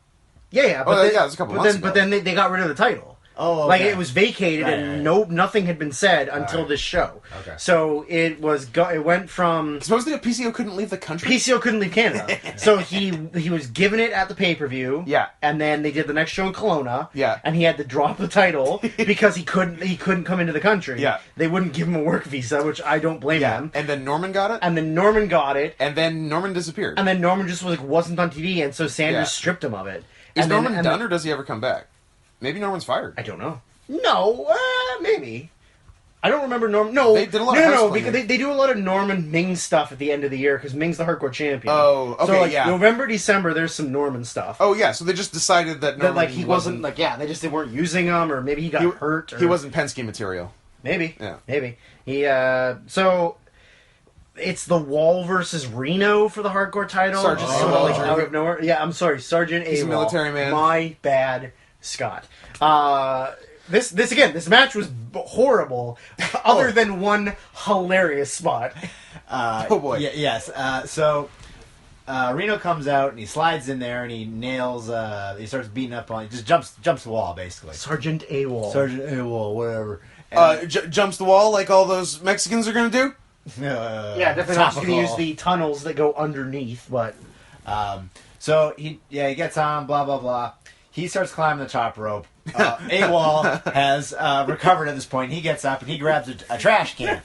Yeah, Oh, yeah, it was a couple months but ago. then they got rid of the title. Oh, okay. Like it was vacated Right, and right. nothing had been said until Alright. this show. Okay. So it went from Supposedly PCO couldn't leave the country. PCO couldn't leave Canada, so he was given it at the pay per view. Yeah. and then they did the next show in Kelowna. Yeah. and he had to drop the title because he couldn't come into the country. Yeah. they wouldn't give him a work visa, which I don't blame Yeah, him. and then Norman got it, And then Norman got it, and then Norman disappeared. and then Norman just wasn't on TV, and so Sanders Yeah. stripped him of it. Is And then- Norman and done, then- or does he ever come back? Maybe Norman's fired. I don't know. No, maybe. I don't remember Norman. No, They did a lot of no, house no, cleaning. because they do a lot of Norman Ming stuff at the end of the year because Ming's the hardcore champion. Oh, okay, so, like, yeah. November, December, there's some Norman stuff. Oh yeah, so they just decided that that Norman like he wasn't like they weren't using him, or maybe he got hurt. Or, he wasn't Penske material. maybe Yeah. maybe he so. It's the Wall versus Reno for the hardcore title. Sergeant Just sort of, AWOL. like out of nowhere. Yeah, I'm sorry, Sergeant He's a AWOL. military man. My bad, Scott. This match was horrible, other than one hilarious spot. Oh boy. Yes. So Reno comes out and he slides in there and he nails. He starts beating up on. He just jumps the wall basically. Sergeant AWOL. Sergeant AWOL, whatever. And, Jumps the wall like all those Mexicans are gonna do. Yeah, definitely not just going to use the tunnels that go underneath, but So he gets on, blah blah blah. He starts climbing the top rope. AWOL has recovered at this point. He gets up and he grabs a trash can.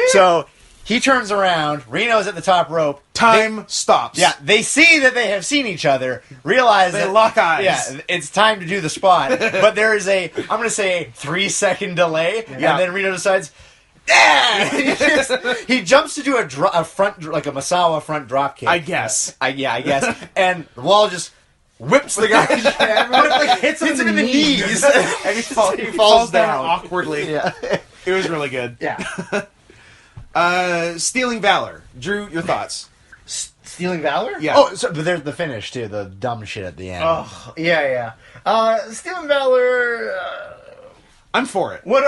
So he turns around. Reno's at the top rope. Time stops. Yeah, they see that they have seen each other. Realize They that, lock eyes. Yeah, it's time to do the spot. But there is I'm going to say 3-second delay, Yeah. and then Reno decides. He jumps to do a front, like a Masawa front drop kick. I guess. I guess. And the wall just whips the guy. but it like hits him in the knees. And he falls down awkwardly. Yeah. It was really good. Yeah, Stealing Valor. Drew, your thoughts? Stealing Valor. Yeah. Oh, but there's the finish too. The dumb shit at the end. Oh, yeah. Stealing Valor. I'm for it. What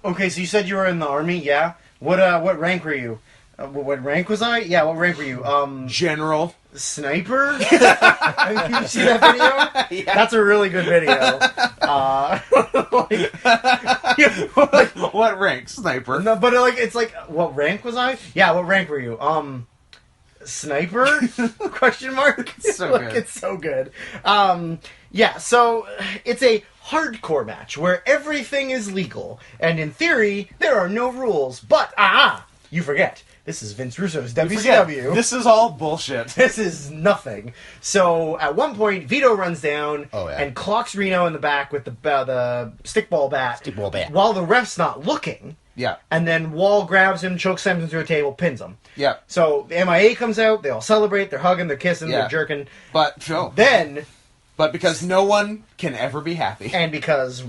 Okay, so you said you were in the army, yeah. What rank were you? What rank was I? Yeah, what rank were you? General. Sniper? Have you seen that video? Yeah. That's a really good video. What rank? Sniper. No, but it's like, what rank was I? Yeah, what rank were you? Sniper? Question mark. So Like, good. it's so good. Yeah, so it's a hardcore match where everything is legal, and in theory there are no rules. But you forget. This is Vince Russo's WCW. This is all bullshit. This is nothing. So at one point, Vito runs down and clocks Reno in the back with the stickball bat. Stickball bat. While the ref's not looking. Yeah. And then Wall grabs him, chokeslams him through a table, pins him. Yeah. So the MIA comes out. They all celebrate. They're hugging. They're kissing. Yeah. They're jerking. But Then, because no one can ever be happy. and because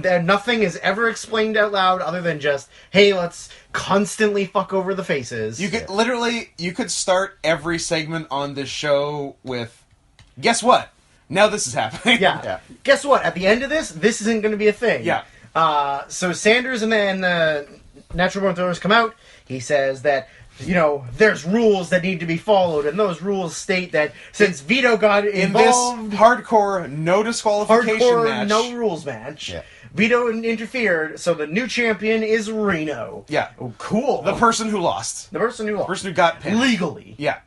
nothing is ever explained out loud other than just, hey, let's constantly fuck over the faces. You could you could start every segment on this show with, guess what? Now this is happening. Yeah. Guess what? At the end of this isn't going to be a thing. Yeah. So Sanders and then the Natural Born Throwers come out. He says that, there's rules that need to be followed, and those rules state that since Vito got In this involved, hardcore, no disqualification hardcore, match. no rules match, Yeah. Vito interfered, so the new champion is Reno. Yeah. Oh, cool. The person who lost. The person who lost. The person who got pinned. Legally. Yeah.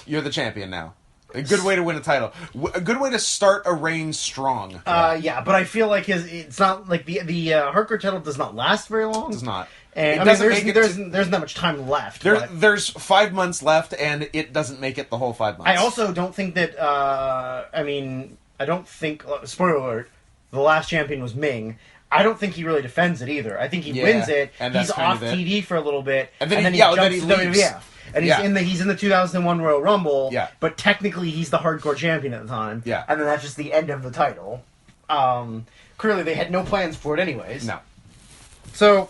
You're the champion now. A good way to win a title. A good way to start a reign strong. Yeah, but I feel like it's not like the hardcore title does not last very long. Does not. And It doesn't there's, make it there's not much time left. There, but there's 5 months left, and it doesn't make it the whole 5 months. I also don't think that. I don't think. Spoiler alert: the last champion was Ming. I don't think he really defends it either. I think he wins it. and that's He's kind off of it. TD for a little bit, And then he jumps leaves. to WWF. And he's Yeah. in the 2001 Royal Rumble. Yeah. But technically, he's the hardcore champion at the time. Yeah. And then that's just the end of the title. Clearly, they had no plans for it, anyways. No. So,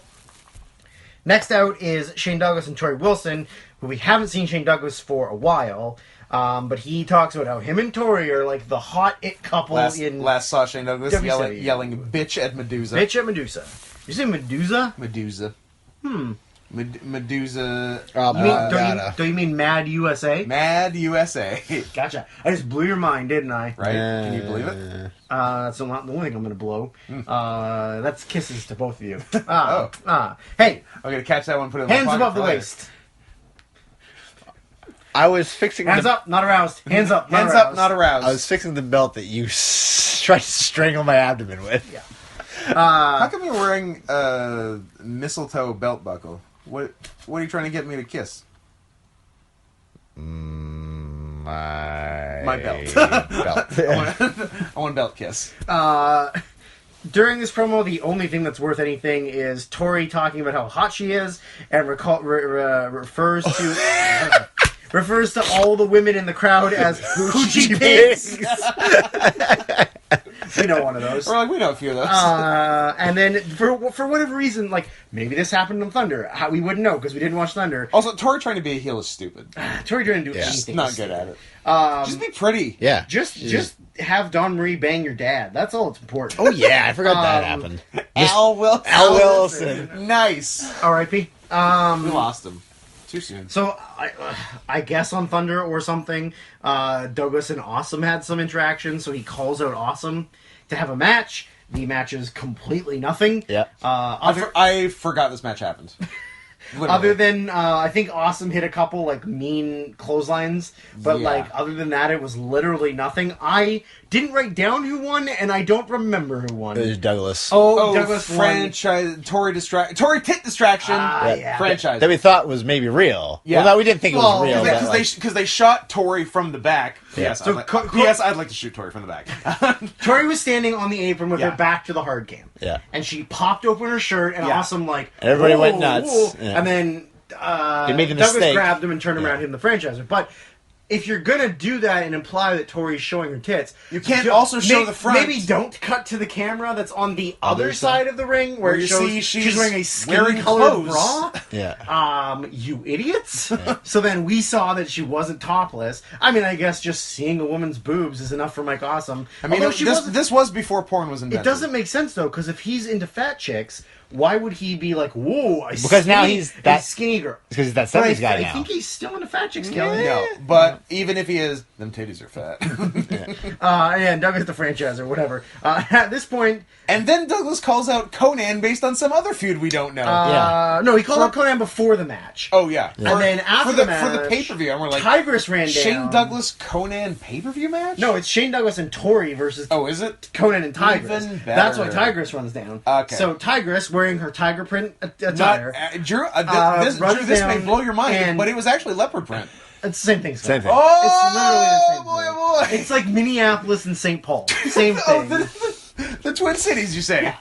next out is Shane Douglas and Tori Wilson, who we haven't seen Shane Douglas for a while. But he talks about how him and Tori are like the hot it couple in Last saw Shane Douglas WCW. yelling bitch at Medusa. Bitch at Medusa. You say Medusa? Medusa. Medusa. Do you mean Mad USA? Mad USA. Gotcha. I just blew your mind, didn't I? Right? Can you believe it? That's not the only thing I'm going to blow. That's kisses to both of you. Oh. Hey, I'm gonna catch that one. Put it in hands my pocket above the for later. waist. I was fixing Hands the, up, not aroused. Hands up, not Hands aroused. up, not aroused. I was fixing the belt that you tried to strangle my abdomen with. Yeah. How come you're wearing a mistletoe belt buckle? What are you trying to get me to kiss? My belt. belt. I want a belt kiss. During this promo, the only thing that's worth anything is Tori talking about how hot she is and refers to refers to all the women in the crowd as hoochie pigs. We know one of those. We're like, we know a few of those. And then for whatever reason, like maybe this happened on Thunder. We wouldn't know because we didn't watch Thunder. Also, Tori trying to be a heel is stupid. Tori didn't do Yeah. anything. Not good at it. Um, Just be pretty. Yeah. Just have Dawn Marie bang your dad. That's all that's important. Oh yeah, I forgot that happened. Al Wilson. Al Wilson. Nice. R.I.P. We lost him. Too soon. So, I guess on Thunder or something, Douglas and Awesome had some interaction, so he calls out Awesome to have a match. The match is completely nothing. Yeah. I forgot this match happened. Literally. Other than, I think Awesome hit a couple, like, mean clotheslines, but, Yeah. like, other than that, it was literally nothing. I didn't write down who won, and I don't remember who won. It was Douglas. Oh, Douglas won. franchise. Tori tit distraction. Yeah. Franchise. That we thought was maybe real. Yeah. Well, no, we didn't think it Well, was real. because but, like, Because they shot Tori from the back. Yeah. P.S. So I'd like to shoot Tori from the back. Tori was standing on the apron with Yeah. her back to the hard cam. Yeah. And she popped open her shirt, and Yeah. Awesome, like... And everybody went "Whoa, nuts." whoa." Yeah. And then They made a Douglas mistake. grabbed him and turned him Yeah. around, hit him the franchiser. But if you're gonna do that and imply that Tori's showing her tits, You can't also show the front. Maybe don't cut to the camera that's on the other Other side of the ring where Where it you shows see she's she's wearing a wearing skin-colored clothes. bra. yeah. You idiots! So then we saw that she wasn't topless. I mean, I guess just seeing a woman's boobs is enough for Mike Awesome. I mean, Although she wasn't. this was before porn was invented. It doesn't make sense though, because if he's into fat chicks, why would he be like, "Whoa"? Because now he's that- skinny girl. Because he's that But 70s guy I now. think he's still into fat chicks, Kelly. No, but even if he is, them titties are fat. And Douglas the franchise or whatever. At this point, And then Douglas calls out Conan based on some other feud we don't know. Yeah. no, he called out Conan before the match. Oh yeah. And then after for the the match, pay per view, and we're like, Tigress ran down. Shane Douglas Conan pay per view match? No, it's Shane Douglas and Tori versus Oh, is it? Conan and Tigress. Even That's why better. Tigress runs down. Okay. So Tigress, wearing her tiger print Not attire, Drew. runs Drew, this may down blow your mind, and- but it was actually leopard print. it's the same thing. Scott. Same thing. Oh, It's literally the same boy, thing. oh boy! It's like Minneapolis and St. Paul. Same Oh, thing. the Twin Cities, you say?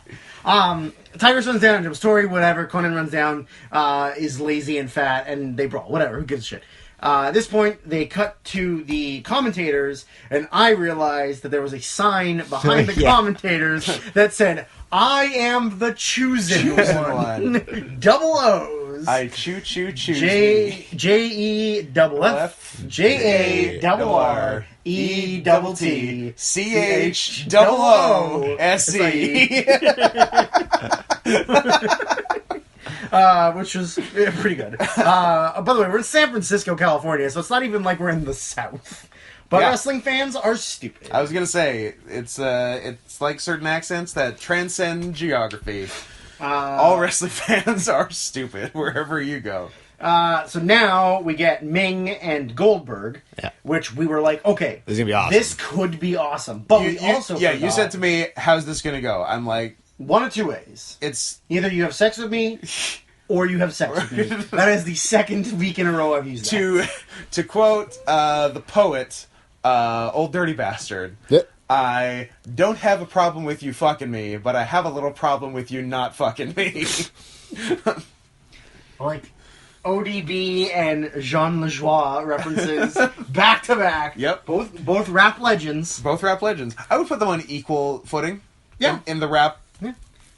Tigress runs down, jumps Tori, whatever. Conan runs down, is lazy and fat, and they brawl. Whatever, who gives a shit? At this point, they cut to the commentators, and I realized that there was a sign behind the Yeah. commentators that said, "I am the chosen one." Double O's. I choose me. J-E double F J-A double R E double T C-H double O S-E. which was pretty good. By the way, we're in San Francisco, California, so it's not even like we're in the South. But Yeah. wrestling fans are stupid. I was gonna say it's like certain accents that transcend geography. All wrestling fans are stupid wherever you go. So now we get Ming and Goldberg, Yeah. which we were like, okay, This is gonna be awesome. This could be awesome. But we also you forgot said to me, "How's this gonna go?" I'm like, one of two ways. "It's Either you have sex with me, or you have sex with me. That is the second week in a row I've used that. to quote the poet, Old Dirty Bastard." Yep. I don't have a problem with you fucking me, but I have a little problem with you not fucking me. Like ODB and Jean Lajoie references back to back. Yep. Both rap legends. Both rap legends. I would put them on equal footing. Yeah. In the rap.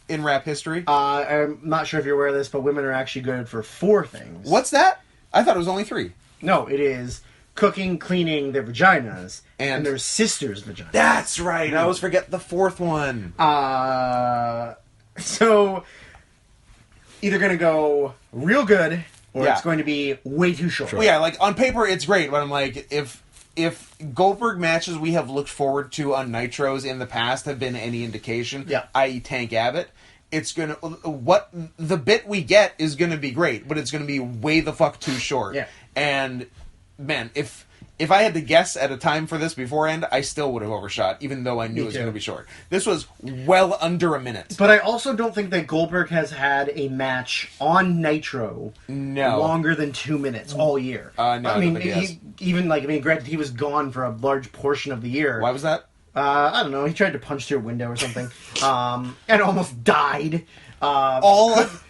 In rap history. I'm not sure if you're aware of this, but women are actually good for 4 things. What's that? I thought it was only 3. No, it is cooking, cleaning their vaginas, And their sister's vaginas. That's right. I always forget the 4th one. So either going to go real good, or Yeah. it's going to be way too short. Well, yeah, like on paper it's great, but I'm like, if Goldberg matches we have looked forward to on Nitros in the past have been any indication, Yeah. i.e. Tank Abbott, it's gonna what the bit we get is gonna be great, but it's gonna be way the fuck too short. Yeah. And man, if I had to guess at a time for this beforehand, I still would have overshot, even though I knew it was too. going to be short. This was well under a minute. But I also don't think that Goldberg has had a match on Nitro longer than 2 minutes all year. No, I don't think he has. Granted, he was gone for a large portion of the year. Why was that? I don't know. He tried to punch through a window or something, and almost died.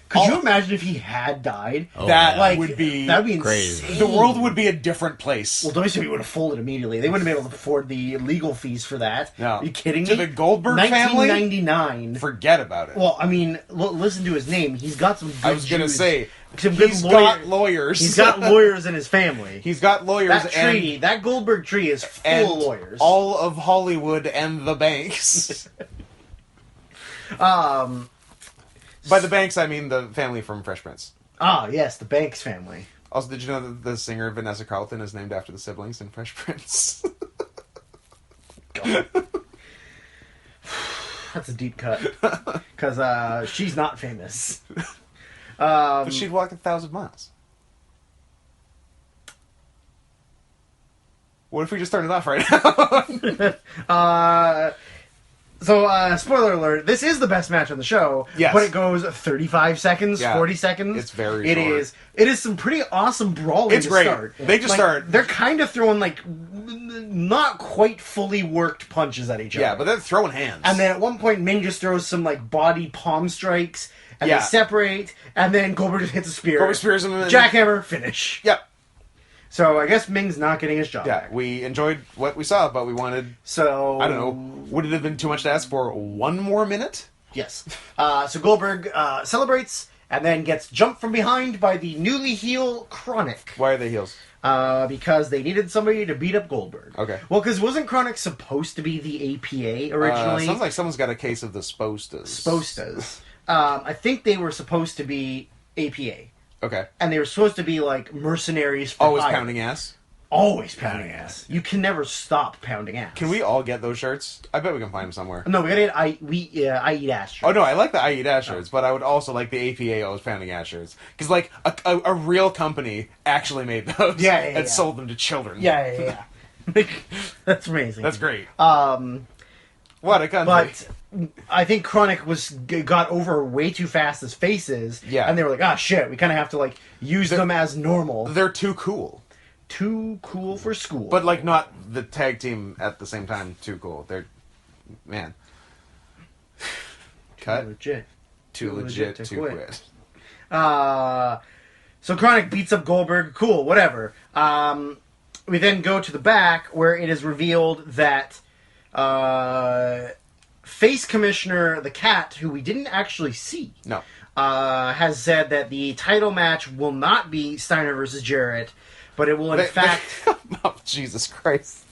Could you imagine if he had died? That would be crazy. insane. The world would be a different place. Well, WCW would have folded immediately. They wouldn't be able to afford the legal fees for that. No. Are you kidding To me? the Goldberg family? 1999. Forget about it. Well, I mean, listen to his name. He's got some good I was going to Jews. say, Some good he's got lawyers. He's got lawyers in his family. He's got lawyers That tree, that Goldberg tree is full and of lawyers. all of Hollywood and the banks. By the banks, I mean the family from Fresh Prince. Ah, yes, the Banks family. Also, did you know that the singer Vanessa Carlton is named after the siblings in Fresh Prince? That's a deep cut. Because she's not famous. But she'd walk 1,000 miles. What if we just turned it off right now? So, spoiler alert, this is the best match on the show. Yes. But it goes 35 seconds, Yeah. 40 seconds. It's very It short. is. It is some pretty awesome brawling It's to great. start. They just start. They're kind of throwing, not quite fully worked punches at each other. Yeah, but they're throwing hands. And then at one point, Ming just throws some, body palm strikes, and Yeah. they separate, and then Goldberg just hits a spear. Goldberg spears him. Jackhammer, finish. Yep. So I guess Ming's not getting his job Yeah, back. we enjoyed what we saw, but we wanted... So... I don't know. Would it have been too much to ask for one more minute? Yes. So Goldberg celebrates and then gets jumped from behind by the newly heel Chronic. Why are they heels? Because they needed somebody to beat up Goldberg. Okay. Well, because wasn't Chronic supposed to be the APA originally? Sounds like someone's got a case of the Spostas. Spostas. I think they were supposed to be APA. Okay. And they were supposed to be mercenaries for Always hire. pounding ass. Always pounding ass. You can never stop pounding ass. Can we all get those shirts? I bet we can find them somewhere. No, we gotta I eat ass shirts. Oh no, I like the I Eat Ass shirts, but I would also like the APA Always Pounding Ass shirts. Because a real company actually made those and sold them to children. Yeah. That's amazing. That's great. What a country. But I think Chronic got over way too fast as faces. Yeah. And they were like, ah, shit, we kind of have to use them as normal. They're too cool. Too cool for school. But not the tag team at the same time too cool. They're, man. Cut. Legit. Too legit to quit. So Chronic beats up Goldberg. Cool, whatever. We then go to the back where it is revealed that Face Commissioner the Cat, who we didn't actually see, No. has said that the title match will not be Steiner versus Jarrett, but it will in fact... Oh, Jesus Christ.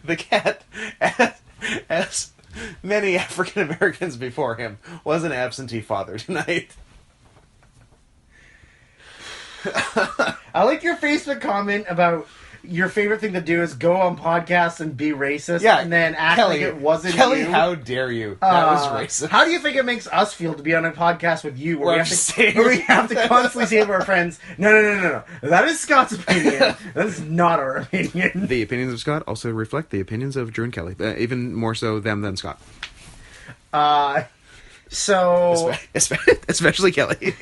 The Cat, as many African Americans before him, was an absentee father tonight. I like your Facebook comment about your favorite thing to do is go on podcasts and be racist, Yeah, and then act Kelly, like it wasn't Kelly, you. how dare you? That was racist. How do you think it makes us feel to be on a podcast with you, Where where I'm saying- we have to constantly say to our friends, no. That is Scott's opinion. That is not our opinion. The opinions of Scott also reflect the opinions of Drew and Kelly, even more so them than Scott. So, Especially Kelly.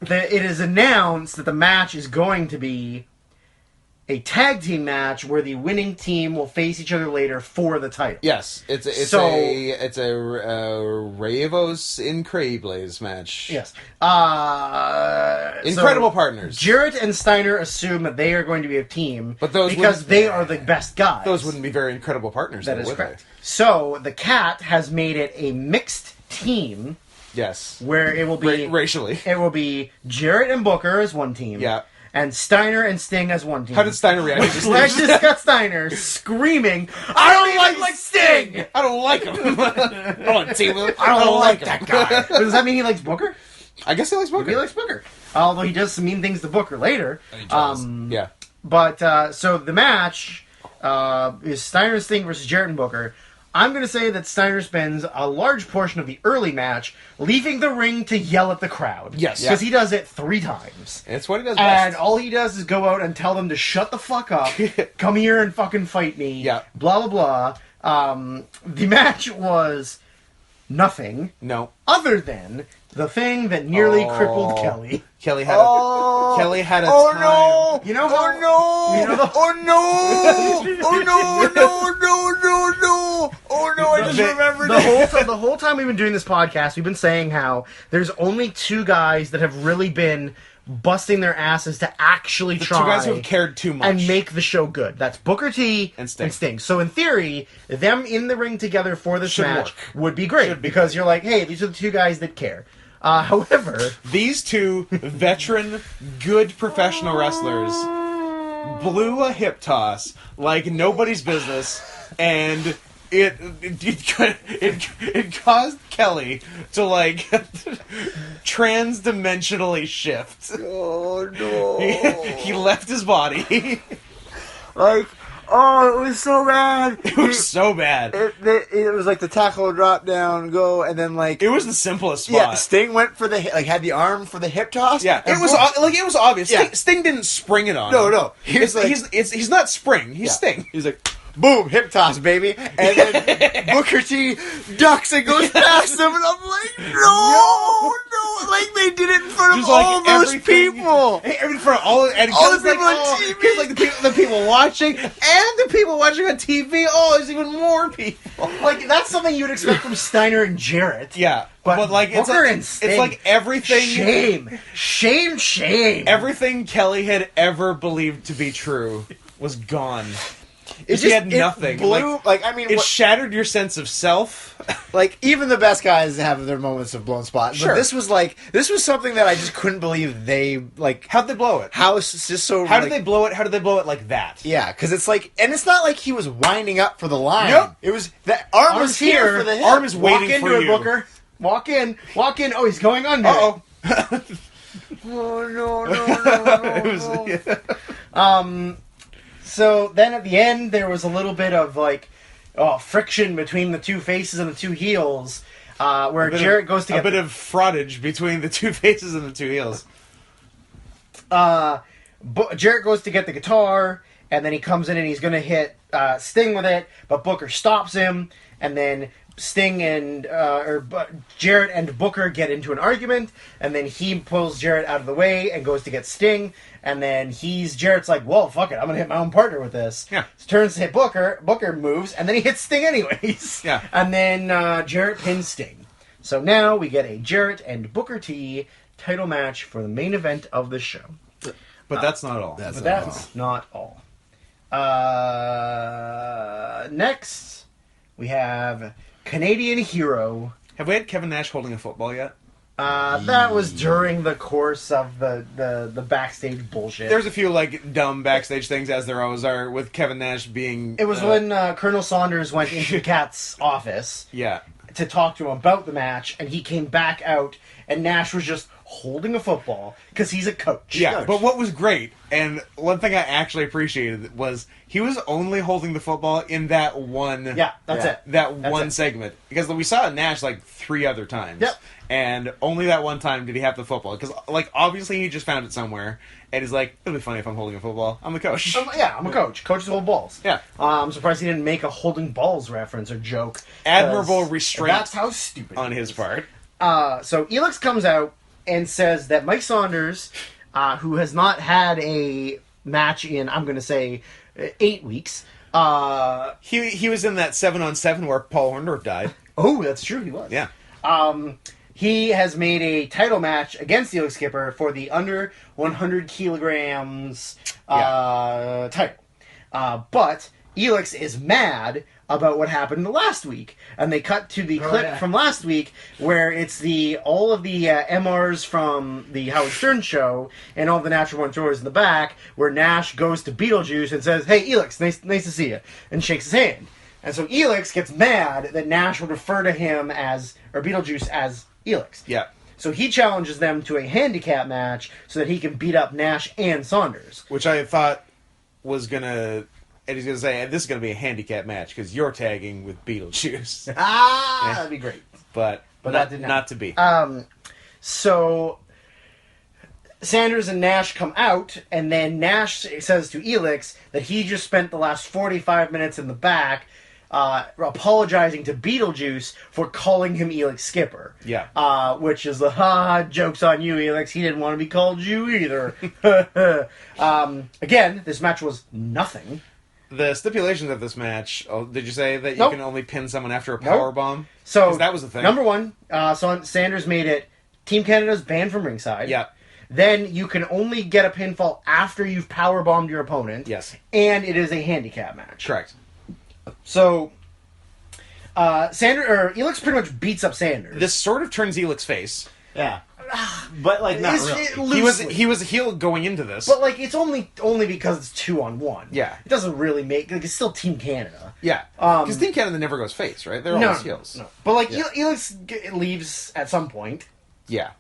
it is announced that the match is going to be a tag team match where the winning team will face each other later for the title. Yes, it's a Ravos Incredibles match. Yes. Incredible So partners. Jarrett and Steiner assume that they are going to be a team, But those because wouldn't- they are the best guys. Those wouldn't be very incredible partners. That though, is would correct. they? So the Cat has made it a mixed team Yes. where it will be Racially. It will be Jarrett and Booker as one team. Yeah. And Steiner and Sting as one team. How did Steiner react? Which led to Scott Steiner screaming, "I don't even like Sting!" I don't like him. I don't want to team with him. I don't like him. that guy. But does that mean he likes Booker? I guess he likes Booker. Maybe he likes Booker. Although he does some mean things to Booker later. Yeah. But, so the match is Steiner and Sting versus Jarrett and Booker. I'm going to say that Steiner spends a large portion of the early match leaving the ring to yell at the crowd. Yes. Because he does it 3 times. It's what he does And best. all he does is go out and tell them to shut the fuck up, come here and fucking fight me, Yeah. blah, blah, blah. The match was nothing No. other than the thing that nearly crippled Kelly. Kelly had a time. no! You know how... Oh no! You know the- Oh no! Oh no! Oh no! I just remembered The whole time we've been doing this podcast, we've been saying how there's only 2 guys that have really been busting their asses to actually The try two guys who have cared too much. and make the show good. That's Booker T And Sting. So in theory, them in the ring together for this Should match work. would be great because you're like, hey, these are the 2 guys that care. However, These 2 veteran, good professional wrestlers blew a hip toss like nobody's business, and it caused Kelly to like trans-dimensionally shift. Oh no! He left his body. Like, oh, it was so bad. It was so bad. It was like the tackle drop down, go, and then like It was the simplest spot. yeah, Sting went for the had the arm for the hip toss. Yeah, and it was it was obvious. Yeah. Sting didn't spring it on. No, him. no. He's not Spring. He's Yeah. Sting. He's like, boom, hip toss, baby. And then Booker T ducks and goes past him, and I'm like, no. Like they did it in front of Just like all those everything- people. Hey, for all the people on TV. Because like the people watching and the people watching on TV. Oh, there's even more people. like that's something you would expect from Steiner and Jarrett. Yeah, But like it's Booker like, and Sting, it's like everything. Shame. Everything Kelly had ever believed to be true was gone. It He had nothing. Blew, I mean, It shattered your sense of self. like even the best guys have their moments of blown spots. Sure. But this was something that I just couldn't believe they like. How'd they blow it? How it's just so. How did they blow it? How did they blow it like that? Yeah, because it's like, and it's not like he was winding up for the line. Nope. It was the arm was Arm's here here. for the hip. Arm is Walk waiting into for it, you. Booker. Walk in. Oh, he's going under. Uh-oh. Oh no! It was, So then at the end, there was a little bit of friction between the 2 faces and the 2 heels, where Jarrett goes to a get bit of fraudage between the 2 faces and the 2 heels. Jarrett goes to get the guitar, and then he comes in and he's going to hit Sting with it, but Booker stops him, and then Sting and Jarrett and Booker get into an argument, and then he pulls Jarrett out of the way and goes to get Sting, and then Jarrett's like, well, fuck it, I'm gonna hit my own partner with this. Yeah. Turns to hit Booker moves, and then he hits Sting anyways. Yeah. And then Jarrett pins Sting. So now we get a Jarrett and Booker T title match for the main event of the show. But that's not all. But that's not all. Next, we have Canadian Hero. Have we had Kevin Nash holding a football yet? That was during the course of the backstage bullshit. There's a few dumb backstage things, as there always are, with Kevin Nash being. It was when Colonel Saunders went into the Cat's office Yeah. to talk to him about the match, and he came back out, and Nash was just holding a football because he's a coach. Yeah, but what was great, and one thing I actually appreciated, was he was only holding the football in that one. Yeah, that's it. That That's one it. segment, because we saw Nash like 3 other times. Yep. And only that one time did he have the football, because like obviously he just found it somewhere, and he's like, it'll be funny if I'm holding a football. I'm the coach. I'm a coach. Coaches hold balls. Yeah. I'm surprised he didn't make a holding balls reference or joke. Admirable 'cause restraint That's how stupid. on his part. So Elix comes out and says that Mike Saunders, who has not had a match in, I'm going to say, 8 weeks. He was in that 7-on-7 where Paul Orndorff died. Oh, that's true. He was. Yeah. He has made a title match against Elix Skipper for the under 100 kilograms title. But Elix is mad about what happened last week, and they cut to the clip from last week where it's all of the MRs from the Howard Stern show and all the Natural Born Throwers in the back, where Nash goes to Beetlejuice and says, "Hey, Elix, nice to see you," and shakes his hand. And so Elix gets mad that Nash would refer to him or Beetlejuice as Elix. Yeah. So he challenges them to a handicap match so that he can beat up Nash and Saunders. Which I thought was gonna... And he's going to say, this is going to be a handicap match, because you're tagging with Beetlejuice. That'd be great. But that did not to be. So Sanders and Nash come out, and then Nash says to Elix that he just spent the last 45 minutes in the back apologizing to Beetlejuice for calling him Elix Skipper. Yeah. Which is joke's on you, Elix. He didn't want to be called you either. Again, this match was nothing. The stipulations of this match, did you say that you Nope. can only pin someone after a power bomb? So 'Cause that was the thing. Number one, Sanders made it Team Canada's banned from ringside. Yeah. Then you can only get a pinfall after you've power bombed your opponent. Yes. And it is a handicap match. Correct. So Elix pretty much beats up Sanders. This sort of turns Elix's face. Yeah. But, like, not It's- really. loosely. He was a heel going into this. But like it's only because it's 2-on-1. Yeah. It doesn't really make it's still Team Canada. Yeah. Because Team Canada never goes face, right? They're always heels. No. But like Yeah. Elix leaves at some point. Yeah.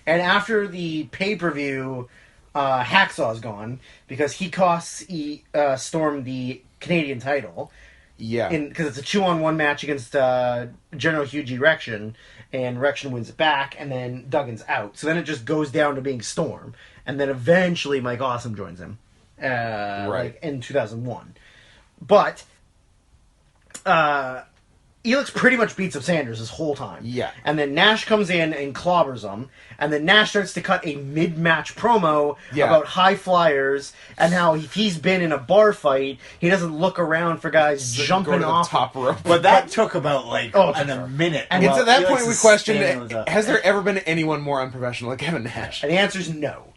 And after the pay-per-view, Hacksaw's gone because he costs Storm the Canadian title. Yeah. Because it's a 2-on-1 match against General Hugh G. Rection, and Rection wins it back, and then Duggan's out. So then it just goes down to being Storm. And then eventually Mike Awesome joins him. Like in 2001. But Elix pretty much beats up Sanders this whole time. Yeah. And then Nash comes in and clobbers him. And then Nash starts to cut a mid-match promo about high flyers and how if he's been in a bar fight, he doesn't look around for guys Go jumping to the off. top rope. But that took about, like, Oh, a minute. And And while to that Elix point, we is standing questioned, with a- has there ever been anyone more unprofessional than Kevin Nash? And the answer is no.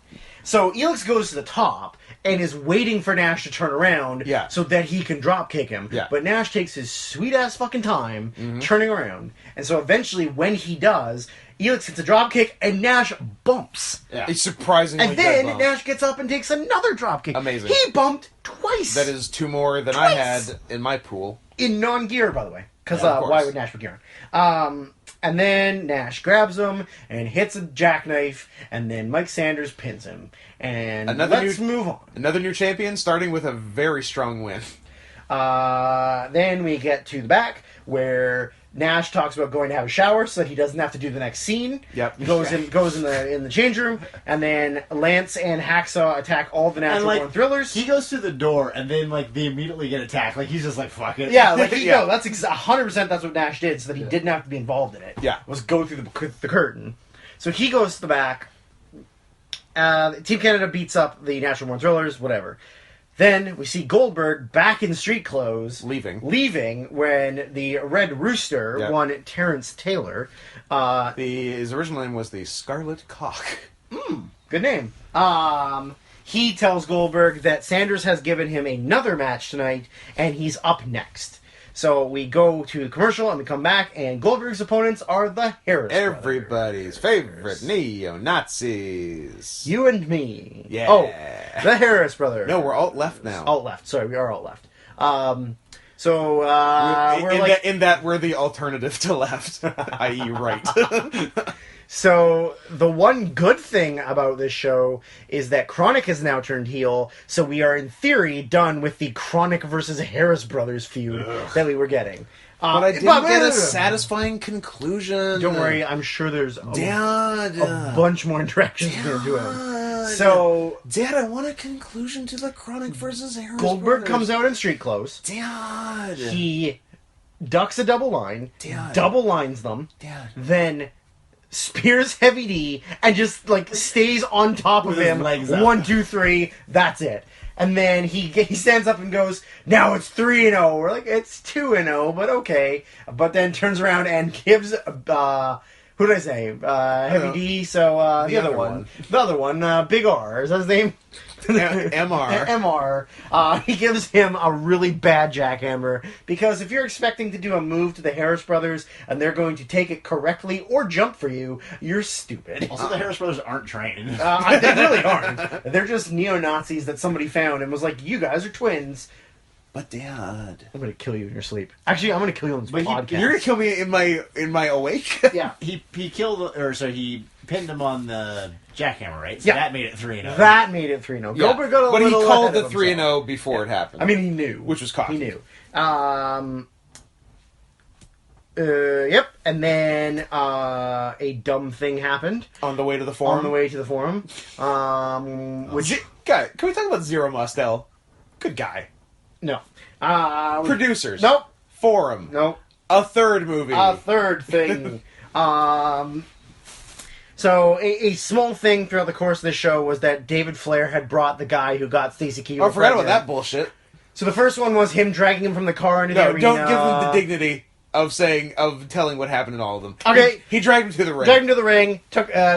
So Elix goes to the top and is waiting for Nash to turn around so that he can drop kick him. Yeah. But Nash takes his sweet ass fucking time turning around. And so eventually when he does, Elix hits a drop kick and Nash bumps. It's surprisingly And then good bump. Nash gets up and takes another drop kick. Amazing. He bumped twice. That is 2 more than I Twice. had in my pool. In non-gear, by the way. Because Yeah, of course. why would Nash put gear on? And then Nash grabs him and hits a jackknife, and then Mike Sanders pins him. And let's move on. Another new champion, starting with a very strong win. Then we get to the back, where Nash talks about going to have a shower so that he doesn't have to do the next scene. Yep. He goes in the change room, and then Lance and Hacksaw attack all the Natural Born Thrillers. He goes through the door, and then, like, they immediately get attacked. Like, he's just like, fuck it. Yeah, like no, that's 100% that's what Nash did, so that he didn't have to be involved in it. Yeah. Was go through the curtain. So he goes to the back. Team Canada beats up the Natural Born Thrillers, whatever. Then we see Goldberg back in street clothes, leaving when the Red Rooster won Terrence Taylor. His original name was the Scarlet Cock. Good name. He tells Goldberg that Sanders has given him another match tonight, and he's up next. So we go to commercial, and we come back, and Goldberg's opponents are the Harris Everybody's favorite neo-Nazis. You and me. Yeah. Oh, the Harris brothers. No, we're alt left now. Alt left. Sorry, we are alt left. So we're we're the alternative to left, i.e. right. So the one good thing about this show is that Chronic has now turned heel, so we are in theory done with the Chronic versus Harris Brothers feud that we were getting. But I didn't get a satisfying conclusion. Don't worry, I'm sure there's a Dad, bunch more interactions we're doing. So Dad, I want a conclusion to the Chronic versus Harris Goldberg Brothers. comes out in street clothes. Dad, He ducks a double line, Dad. double lines them, Dad. then spears Heavy D and just like stays on top of With his him. legs up. 1, 2, 3. That's it. And then he stands up and goes, "Now it's 3-0." We're like, "It's 2-0, but okay." But then turns around and gives who did I say? Heavy D. So the other one, Big R. Is that his name? MR. MR. He gives him a really bad jackhammer because if you're expecting to do a move to the Harris Brothers and they're going to take it correctly or jump for you, you're stupid. Also, the Harris Brothers aren't trained. They really aren't. They're just neo-Nazis that somebody found and was like, "You guys are twins." But Dad, I'm going to kill you in your sleep. Actually, I'm going to kill you on this But podcast. you're gonna kill me in my awake. Yeah. He killed, or so he pinned him on the jackhammer, right? So Yeah. that made it 3-0. That made it 3-0. Yeah. Goldberg got a But he little called ahead the of 3-0 himself. before it happened. I mean, he knew. Which was cocky. He knew. Yep. And then a dumb thing happened on the way to the forum. on the way to the forum. Which Guy, can we talk about Zero Mostel? Good guy. no. Producers. Nope. Forum. Nope. A third movie. A third thing. So a small thing throughout the course of the show was that David Flair had brought the guy who got Stacey Keebler. I forgot about pregnant. that bullshit. So the first one was him dragging him from the car into the No, arena. don't give him the dignity of telling what happened in all of them. Okay. He dragged him to the ring. Dragged him to the ring.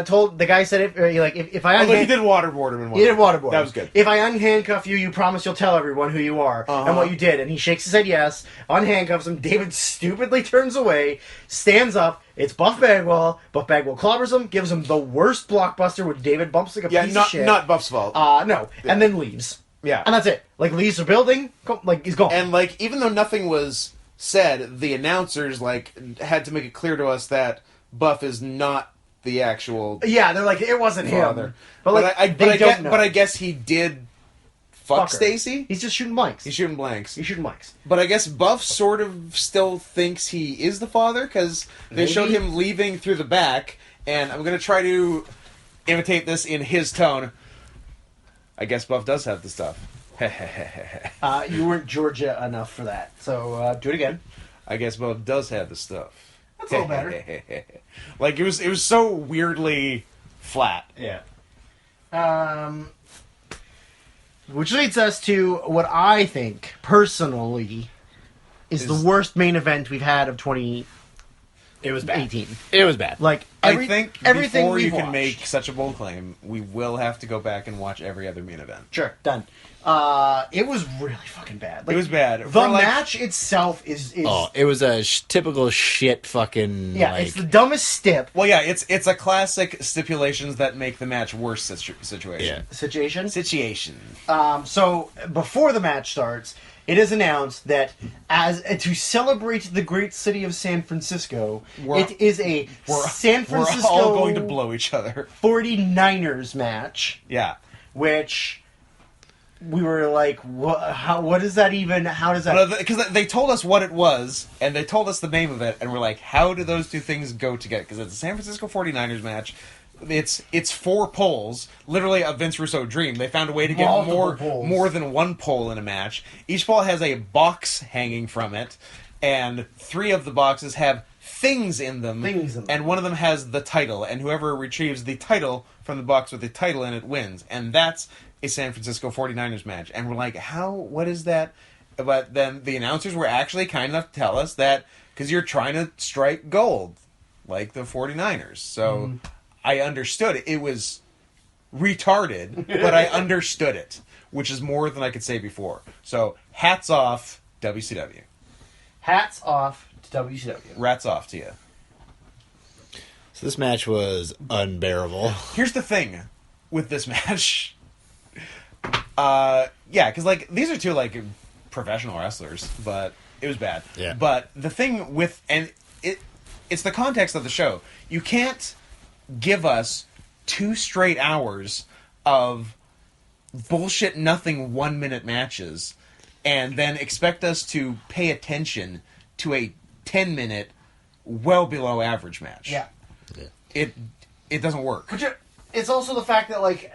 Told the guy said if I Although he did waterboard him in one. He did waterboard. That was good. If I unhandcuff you, you promise you'll tell everyone who you are and what you did. And he shakes his head yes, unhandcuffs him. David stupidly turns away, stands up. It's Buff Bagwell. Buff Bagwell clobbers him, gives him the worst blockbuster, which David bumps like a piece of shit. not Buff's fault. No. And then leaves. Yeah. And that's it. Like, leaves the building, he's gone. And like, even though nothing was said, the announcers had to make it clear to us that Buff is not the actual yeah, they're like, it wasn't father. him. But like, I guess he did fuck her. Stacy. He's just shooting blanks. He's shooting blanks. He's shooting blanks. But I guess Buff sort of still thinks he is the father because they Maybe. showed him leaving through the back, and I'm going to try to imitate this in his tone. I guess Buff does have the stuff. You weren't Georgia enough for that, so do it again. I guess Buff does have the stuff. That's a little better. Like it was so weirdly flat. Yeah. Which leads us to what I think, personally, is the worst main event we've had of 2018. It was bad. It was bad. Like, I think everything before you we've can watched. make such a bold claim, we will have to go back and watch every other main event. Sure, done. It was really fucking bad. Like, It was bad. The For, like- match itself is it was a typical shit fucking. yeah, it's the dumbest stip Well, yeah, it's a classic stipulations that make the match worse situation. Yeah. situation. Situation. So before the match starts, it is announced that as to celebrate the great city of San Francisco, it is a San Francisco We're all going to blow each other. 49ers match, Yeah. which we were like, what is that even? How does that? Because they told us what it was, and they told us the name of it, and we're like, how do those two things go together? Because it's a San Francisco 49ers match. It's 4 poles, literally a Vince Russo dream. They found a way to get Multiple poles. more than one pole in a match. Each pole has a box hanging from it, and 3 of the boxes have things in them. And one of them has the title, and whoever retrieves the title from the box with the title in it wins. And that's a San Francisco 49ers match. And we're like, what is that? But then the announcers were actually kind enough to tell us that because you're trying to strike gold, like the 49ers. So I understood it. It was retarded, but I understood it, which is more than I could say before. So hats off, WCW. Hats off to WCW. Rats off to you. So this match was unbearable. Here's the thing with this match. Yeah, because like these are 2 like professional wrestlers, but it was bad. Yeah. But the thing with it's the context of the show. You can't give us 2 straight hours of bullshit nothing 1-minute matches and then expect us to pay attention to a 10-minute well below average match. Yeah. It doesn't work. But it's also the fact that, like,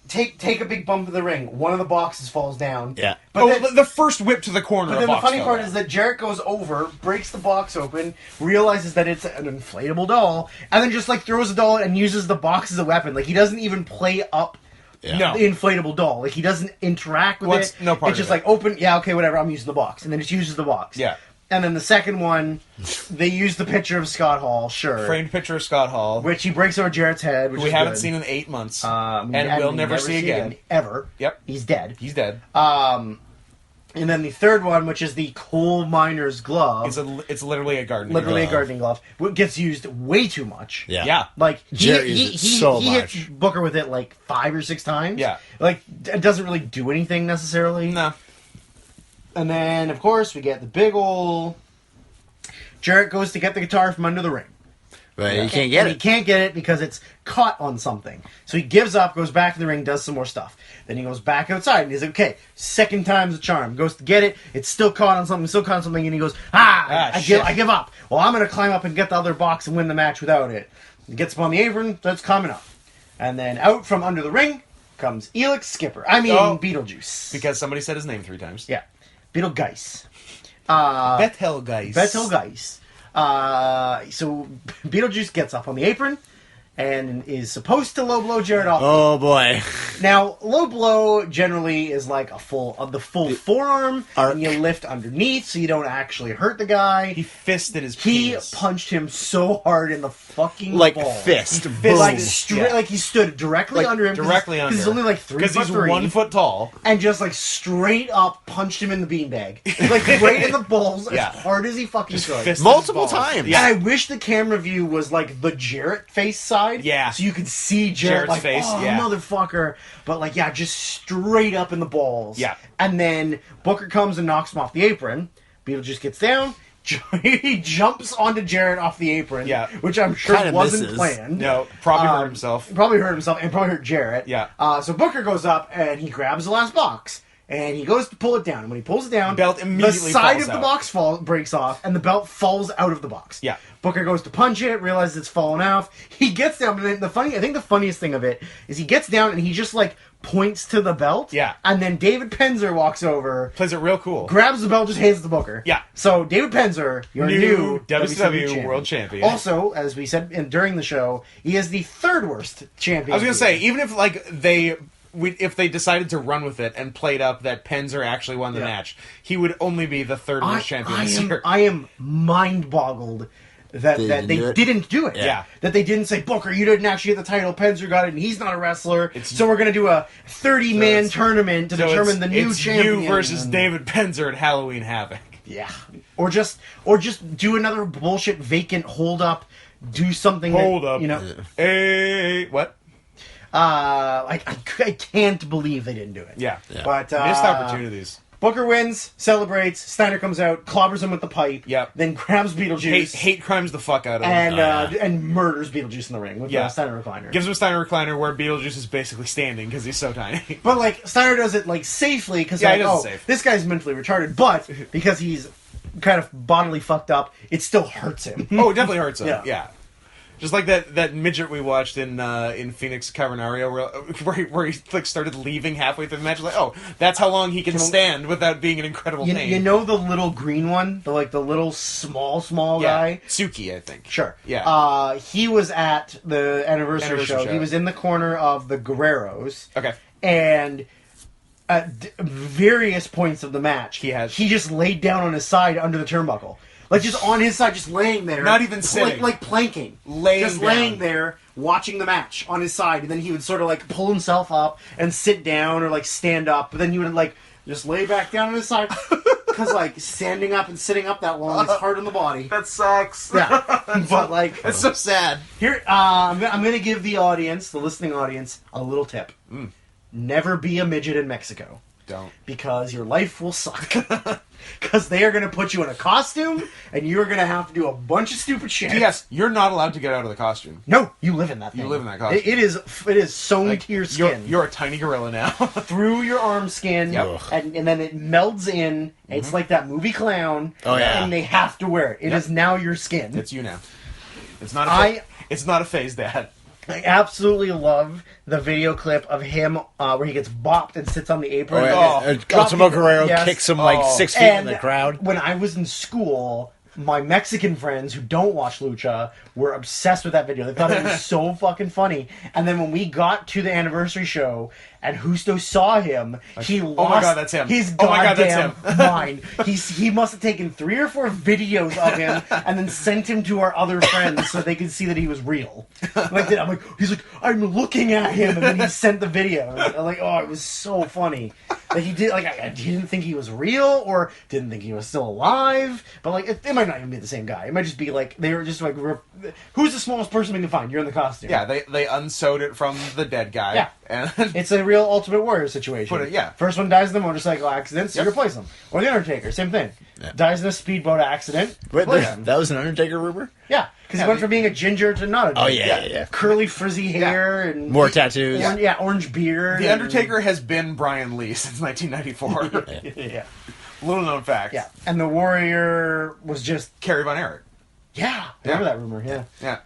take a big bump in the ring. One of the boxes falls down. Yeah. But then, the first whip to the corner. but then the funny part is that Jarrett goes over, breaks the box open, realizes that it's an inflatable doll, and then just, like, throws the doll and uses the box as a weapon. Like, he doesn't even play up No. the inflatable doll. Like, he doesn't interact with it. No part It's just of it. like, open, yeah, okay, whatever, I'm using the box. And then it uses the box. Yeah. And then the second one, they use the picture of Scott Hall, sure. Framed picture of Scott Hall, Which he breaks over Jarrett's head, which we is haven't good. seen in 8 months, And we'll we never see again. ever. Yep. He's dead. He's dead. And then the third one, which is the coal miner's glove. It's literally a gardening literally glove. a gardening glove. What gets used way too much. Yeah. Yeah. Like, Jarrett uses it so he hits much. Booker with it like 5 or 6 times. Yeah. Like, it doesn't really do anything necessarily. No. And then, of course, we get the big ol'... Jarrett goes to get the guitar from under the ring. But you can't get And it. he can't get it because it's caught on something. So he gives up, goes back to the ring, does some more stuff. Then he goes back outside and he's like, okay, second time's the charm. Goes to get it, it's still caught on something, and he goes, I give up. Well, I'm going to climb up and get the other box and win the match without it. He gets up on the apron, that's coming up. And then out from under the ring comes Elix Skipper. Beetlejuice. Because somebody said his name 3 times. Yeah. Beetlegeist. Betelgeuse. Betelgeuse. So Beetlejuice gets up on the apron and is supposed to low blow Jarrett off. Oh boy. Now, low blow generally is like the full forearm, Arc. and you lift underneath so you don't actually hurt the guy. He fisted his He penis. punched him so hard in the fucking Like balls. fist. He Boom. like straight, Yeah. like he stood directly Like, under him. Directly under. He's only like 3 Because he's 3, 1 foot tall. and just like straight up punched him in the beanbag, like right in the balls Yeah. as hard as he fucking Just could. fisted Multiple his balls. times. Yeah. And I wish the camera view was like the Jarrett face side. Yeah. So you could see Jarrett Jarrett's like, face, oh, yeah. motherfucker. But like, yeah, just straight up in the balls. Yeah. And then Booker comes and knocks him off the apron. Beetlejuice gets down. He jumps onto Jarrett off the apron. Yeah. Which I'm sure Kinda wasn't misses. planned. No, probably hurt himself. Probably hurt himself and probably hurt Jarrett. Yeah. So Booker goes up and he grabs the last box. And he goes to pull it down. And when he pulls it down, Belt the immediately side falls of the out. box breaks off, and the belt falls out of the box. Yeah. Booker goes to punch it, realizes it's fallen off. He gets down, and then I think the funniest thing of it is he gets down and he just like points to the belt. Yeah. And then David Penzer walks over, Plays it real cool. grabs the belt, just hands it to Booker. Yeah. So David Penzer, your new WCW World Champion. Also, as we said during the show, he is the 3rd worst champion. I was gonna say, even if like if they decided to run with it and played up that Penzer actually won the Yeah. match, he would only be the 3rd worst champion this year. I am mind boggled that they didn't do it. Yeah. That they didn't say, Booker, you didn't actually get the title. Penzer got it, and he's not a wrestler. It's- So we're going to do a 30-man it's- tournament to So determine the new it's champion. you versus And- David Penzer at Halloween Havoc. Yeah. Or just do another bullshit vacant hold up. Do something. Hold that, up. You know. Hey, what? I can't believe they didn't do it. Yeah. But Missed opportunities. Booker wins, celebrates. Steiner comes out, clobbers him with the pipe. Yep. Then grabs Beetlejuice. Hate crimes the fuck out of him. and murders Beetlejuice in the ring with the Steiner recliner. Gives him a Steiner recliner where Beetlejuice is basically standing because he's so tiny. But like Steiner does it like safely because Yeah, he does it safe. this guy's mentally retarded. But because he's kind of bodily fucked up, it still hurts him. Oh, it definitely hurts him. Yeah. Yeah. Just like that midget we watched in Phoenix Cavernario where he like started leaving halfway through the match. Like, oh, that's how long he can stand without being in incredible pain. You know the little green one, the little small guy. Suki, I think. Sure. Yeah. He was at the anniversary show. He was in the corner of the Guerreros. Okay. And at various points of the match, he just laid down on his side under the turnbuckle. Like, just on his side, just laying there. Not even sitting. Like planking. Laying there, watching the match on his side. And then he would sort of, like, pull himself up and sit down or, like, stand up. But then he would, like, just lay back down on his side. Because, like, standing up and sitting up that long is hard on the body. That sucks. Yeah. But, like... It's so sad. Here, I'm going to give the audience, the listening audience, a little tip. Never be a midget in Mexico. Don't. Because your life will suck. Because they are going to put you in a costume, and you are going to have to do a bunch of stupid shit. Yes, you're not allowed to get out of the costume. No, you live in that thing. You live in that costume. It is sewn to your skin. You're a tiny gorilla now. Through your arm skin, Yep. and then it melds in. It's like that movie Clown. Oh, yeah. And they have to wear it. It is now your skin. It's you now. It's not a it's not a phase, Dad. I absolutely love the video clip of him where he gets bopped and sits on the apron. Oh, yeah. Ultimo Guerrero Yes. kicks him like 6 feet in the crowd. When I was in school, my Mexican friends who don't watch Lucha were obsessed with that video. They thought it was so fucking funny. And then when we got to the anniversary show and Justo saw him, he lost oh my God, that's him. his Oh my God, goddamn that's mind. He must have taken 3 or 4 videos of him and then sent him to our other friends so they could see that he was real. He's like, I'm looking at him, and then he sent the video. I'm like, oh, it was so funny. Like he did, like I didn't think he was real or didn't think he was still alive. But like, it might not even be the same guy. It might just be like they were just like, who's the smallest person we can find? You're in the costume. Yeah, they unsewed it from the dead guy. Yeah. And It's a real Ultimate Warrior situation. Put it- yeah. First one dies in the motorcycle accident, so you replace him. Or the Undertaker, same thing. Yeah. Dies in a speedboat accident. Wait, replace him. that was an Undertaker rumor? Yeah, because he went from being a ginger to not a ginger. Oh, yeah. Curly, frizzy hair and More tattoos. orange beard. The Undertaker has been Brian Lee since 1994. Yeah, Little known fact. yeah. And the Warrior was just Kerry Von Erich. I remember that rumor. Yeah, Yeah.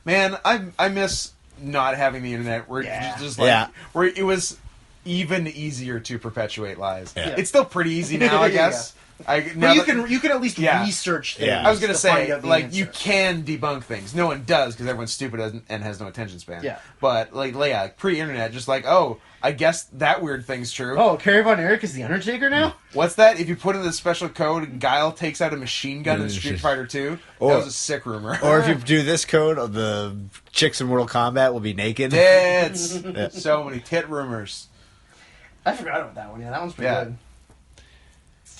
Man, I miss not having the internet where just like Yeah. where it was even easier to perpetuate lies. Yeah. It's still pretty easy now, I guess. Now but that- you can at least Yeah. research things. Yeah. I was gonna to find say, out the like, answer. you can debunk things. No one does because everyone's stupid and has no attention span. Yeah. But like pre-internet, just like, oh, I guess that weird thing's true. Oh, Kerry Von Erich is the Undertaker now? What's that? If you put in the special code, Guile takes out a machine gun in Street Fighter 2. Or- That was a sick rumor. Or if you do this code, the chicks in Mortal Kombat will be naked. Tits. So many tit rumors. I forgot about that one. Yeah, that one's pretty Yeah. good.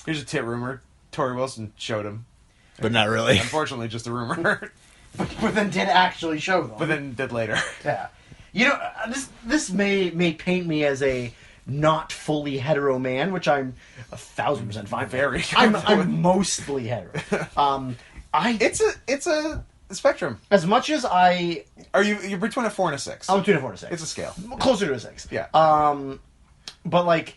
Here's a tit rumor. Tori Wilson showed him. But not really. Unfortunately, just a rumor. But then did actually show them. But then did later. Yeah. You know, this may paint me as a not fully hetero man, which I'm 1,000% fine. with. Very. I'm mostly hetero. It's a spectrum. As much as You're between a 4 and a 6. I'm between a 4 and a 6. It's a scale. Closer to a 6. Yeah. But like,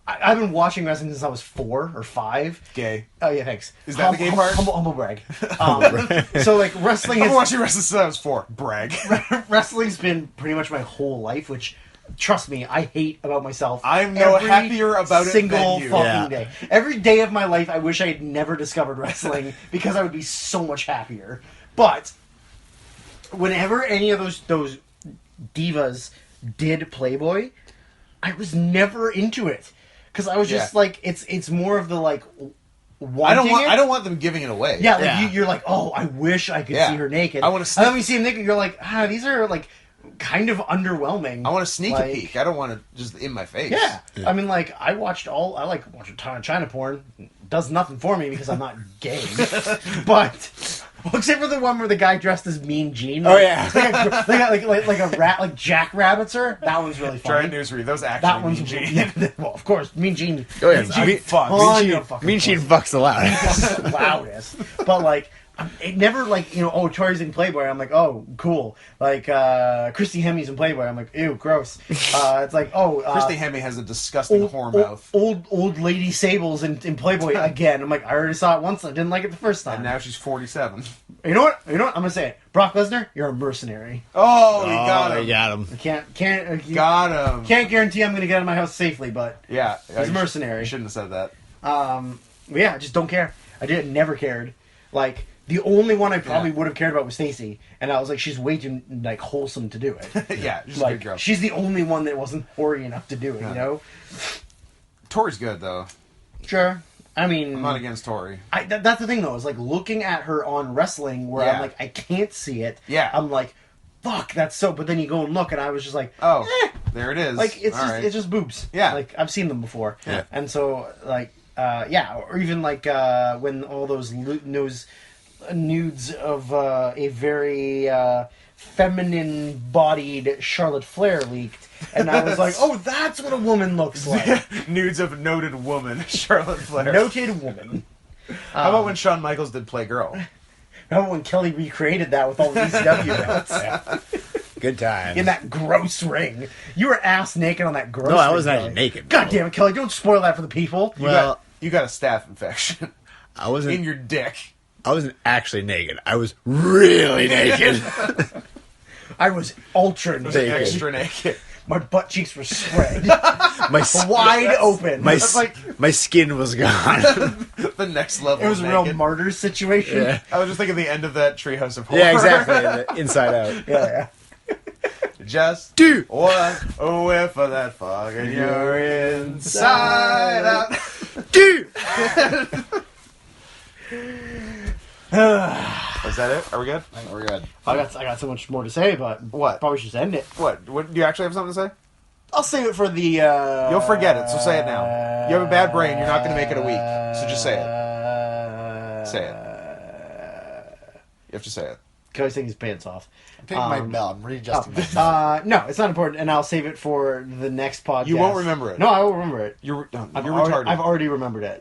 I've been watching wrestling since I was 4 or 5. Gay. Oh yeah, thanks. Is that the gay part? Humble brag. So like wrestling I've been is watching wrestling since I was 4. Brag. wrestling's been pretty much my whole life, which, trust me, I hate about myself. I'm no every happier about it single than you. fucking Yeah. day. Every day of my life, I wish I had never discovered wrestling because I would be so much happier. But whenever any of those divas did Playboy, I was never into it because I was just like, it's more of the like. I don't want them giving it away. Yeah, like Yeah. you're like, oh, I wish I could Yeah. see her naked. I wanna And sneak- then when you see him naked, you're like, these are like kind of underwhelming. I want to sneak Like, a peek. I don't want to just in my face. Yeah. I mean, like I like watch a ton of China porn. Does nothing for me because I'm not gay. But well, except for the one where the guy dressed as Mean Gene. Oh, yeah. like a rat, like Jack Rabbitzer. That one's really Try funny. newsread. Those actually That one's Mean Gene. yeah, well, of course, Mean Gene. Oh, yeah. Mean Gene Mean- fucks. Mean Gene fucks the loudest. the loudest. But like, it never like Tori's in Playboy. I'm like, oh, cool. Like Christy Hemi's in Playboy. I'm like, ew, gross. It's like, Christy Hemme has a disgusting whore mouth. Old lady Sables in Playboy again. I'm like, I already saw it once. I didn't like it the first time. And now she's 47. You know what? I'm gonna say it. Brock Lesnar, you're a mercenary. Oh, you got him. You got him. I can't Got him. can't guarantee I'm gonna get out of my house safely, but Yeah. he's a mercenary. You shouldn't have said that. Yeah, I just don't care. Never cared. Like the only one I probably would have cared about was Stacy, and I was like, she's way too like wholesome to do it. Yeah, she's a Like good girl. she's the only one that wasn't hoary enough to do it. You know? Tori's good, though. Sure. I mean, I'm not against Tori. that's the thing though. Is like looking at her on wrestling, where Yeah. I'm like, I can't see it. Yeah. I'm like, fuck, that's so. But then you go and look, and I was just like, Oh, there it is. like it's All just right. it's just boobs. Yeah. Like I've seen them before. Yeah. And so like or even like when all those nudes of a very feminine-bodied Charlotte Flair leaked, and I was like, "Oh, that's what a woman looks like." Nudes of noted woman, Charlotte Flair. Noted woman. How about when Shawn Michaels did Playgirl? How about when Kelly recreated that with all the ECW belts Good times. in that gross ring? You were ass naked on that gross. No, I ring, wasn't Kelly. actually naked. God damn it, Kelly! Don't spoil that for the people. Well, You got a staph infection I wasn't. in your dick. I wasn't actually naked. I was really naked. I was ultra naked. Naked. Extra naked. My butt cheeks were spread, My wide open. my That's like my skin was gone. the next level. It was of a real naked. martyr situation. Yeah. I was just thinking the end of that Treehouse of Horror. Yeah, exactly. The Inside Out. Yeah. Just Dude. one whiff of that fog and you're inside out. Dude. Is that it? Are we good? We're good. I got so much more to say, but What? probably should end it. What? Do you actually have something to say? I'll save it for the. You'll forget it, so say it now. You have a bad brain. You're not going to make it a week, so just say it. Say it. You have to say it. Kelly's taking his pants off. I'm taking my belt. I'm readjusting my belt. No, it's not important, and I'll save it for the next podcast. You won't remember it. No, I will remember it. You're I've retarded. I've already remembered it.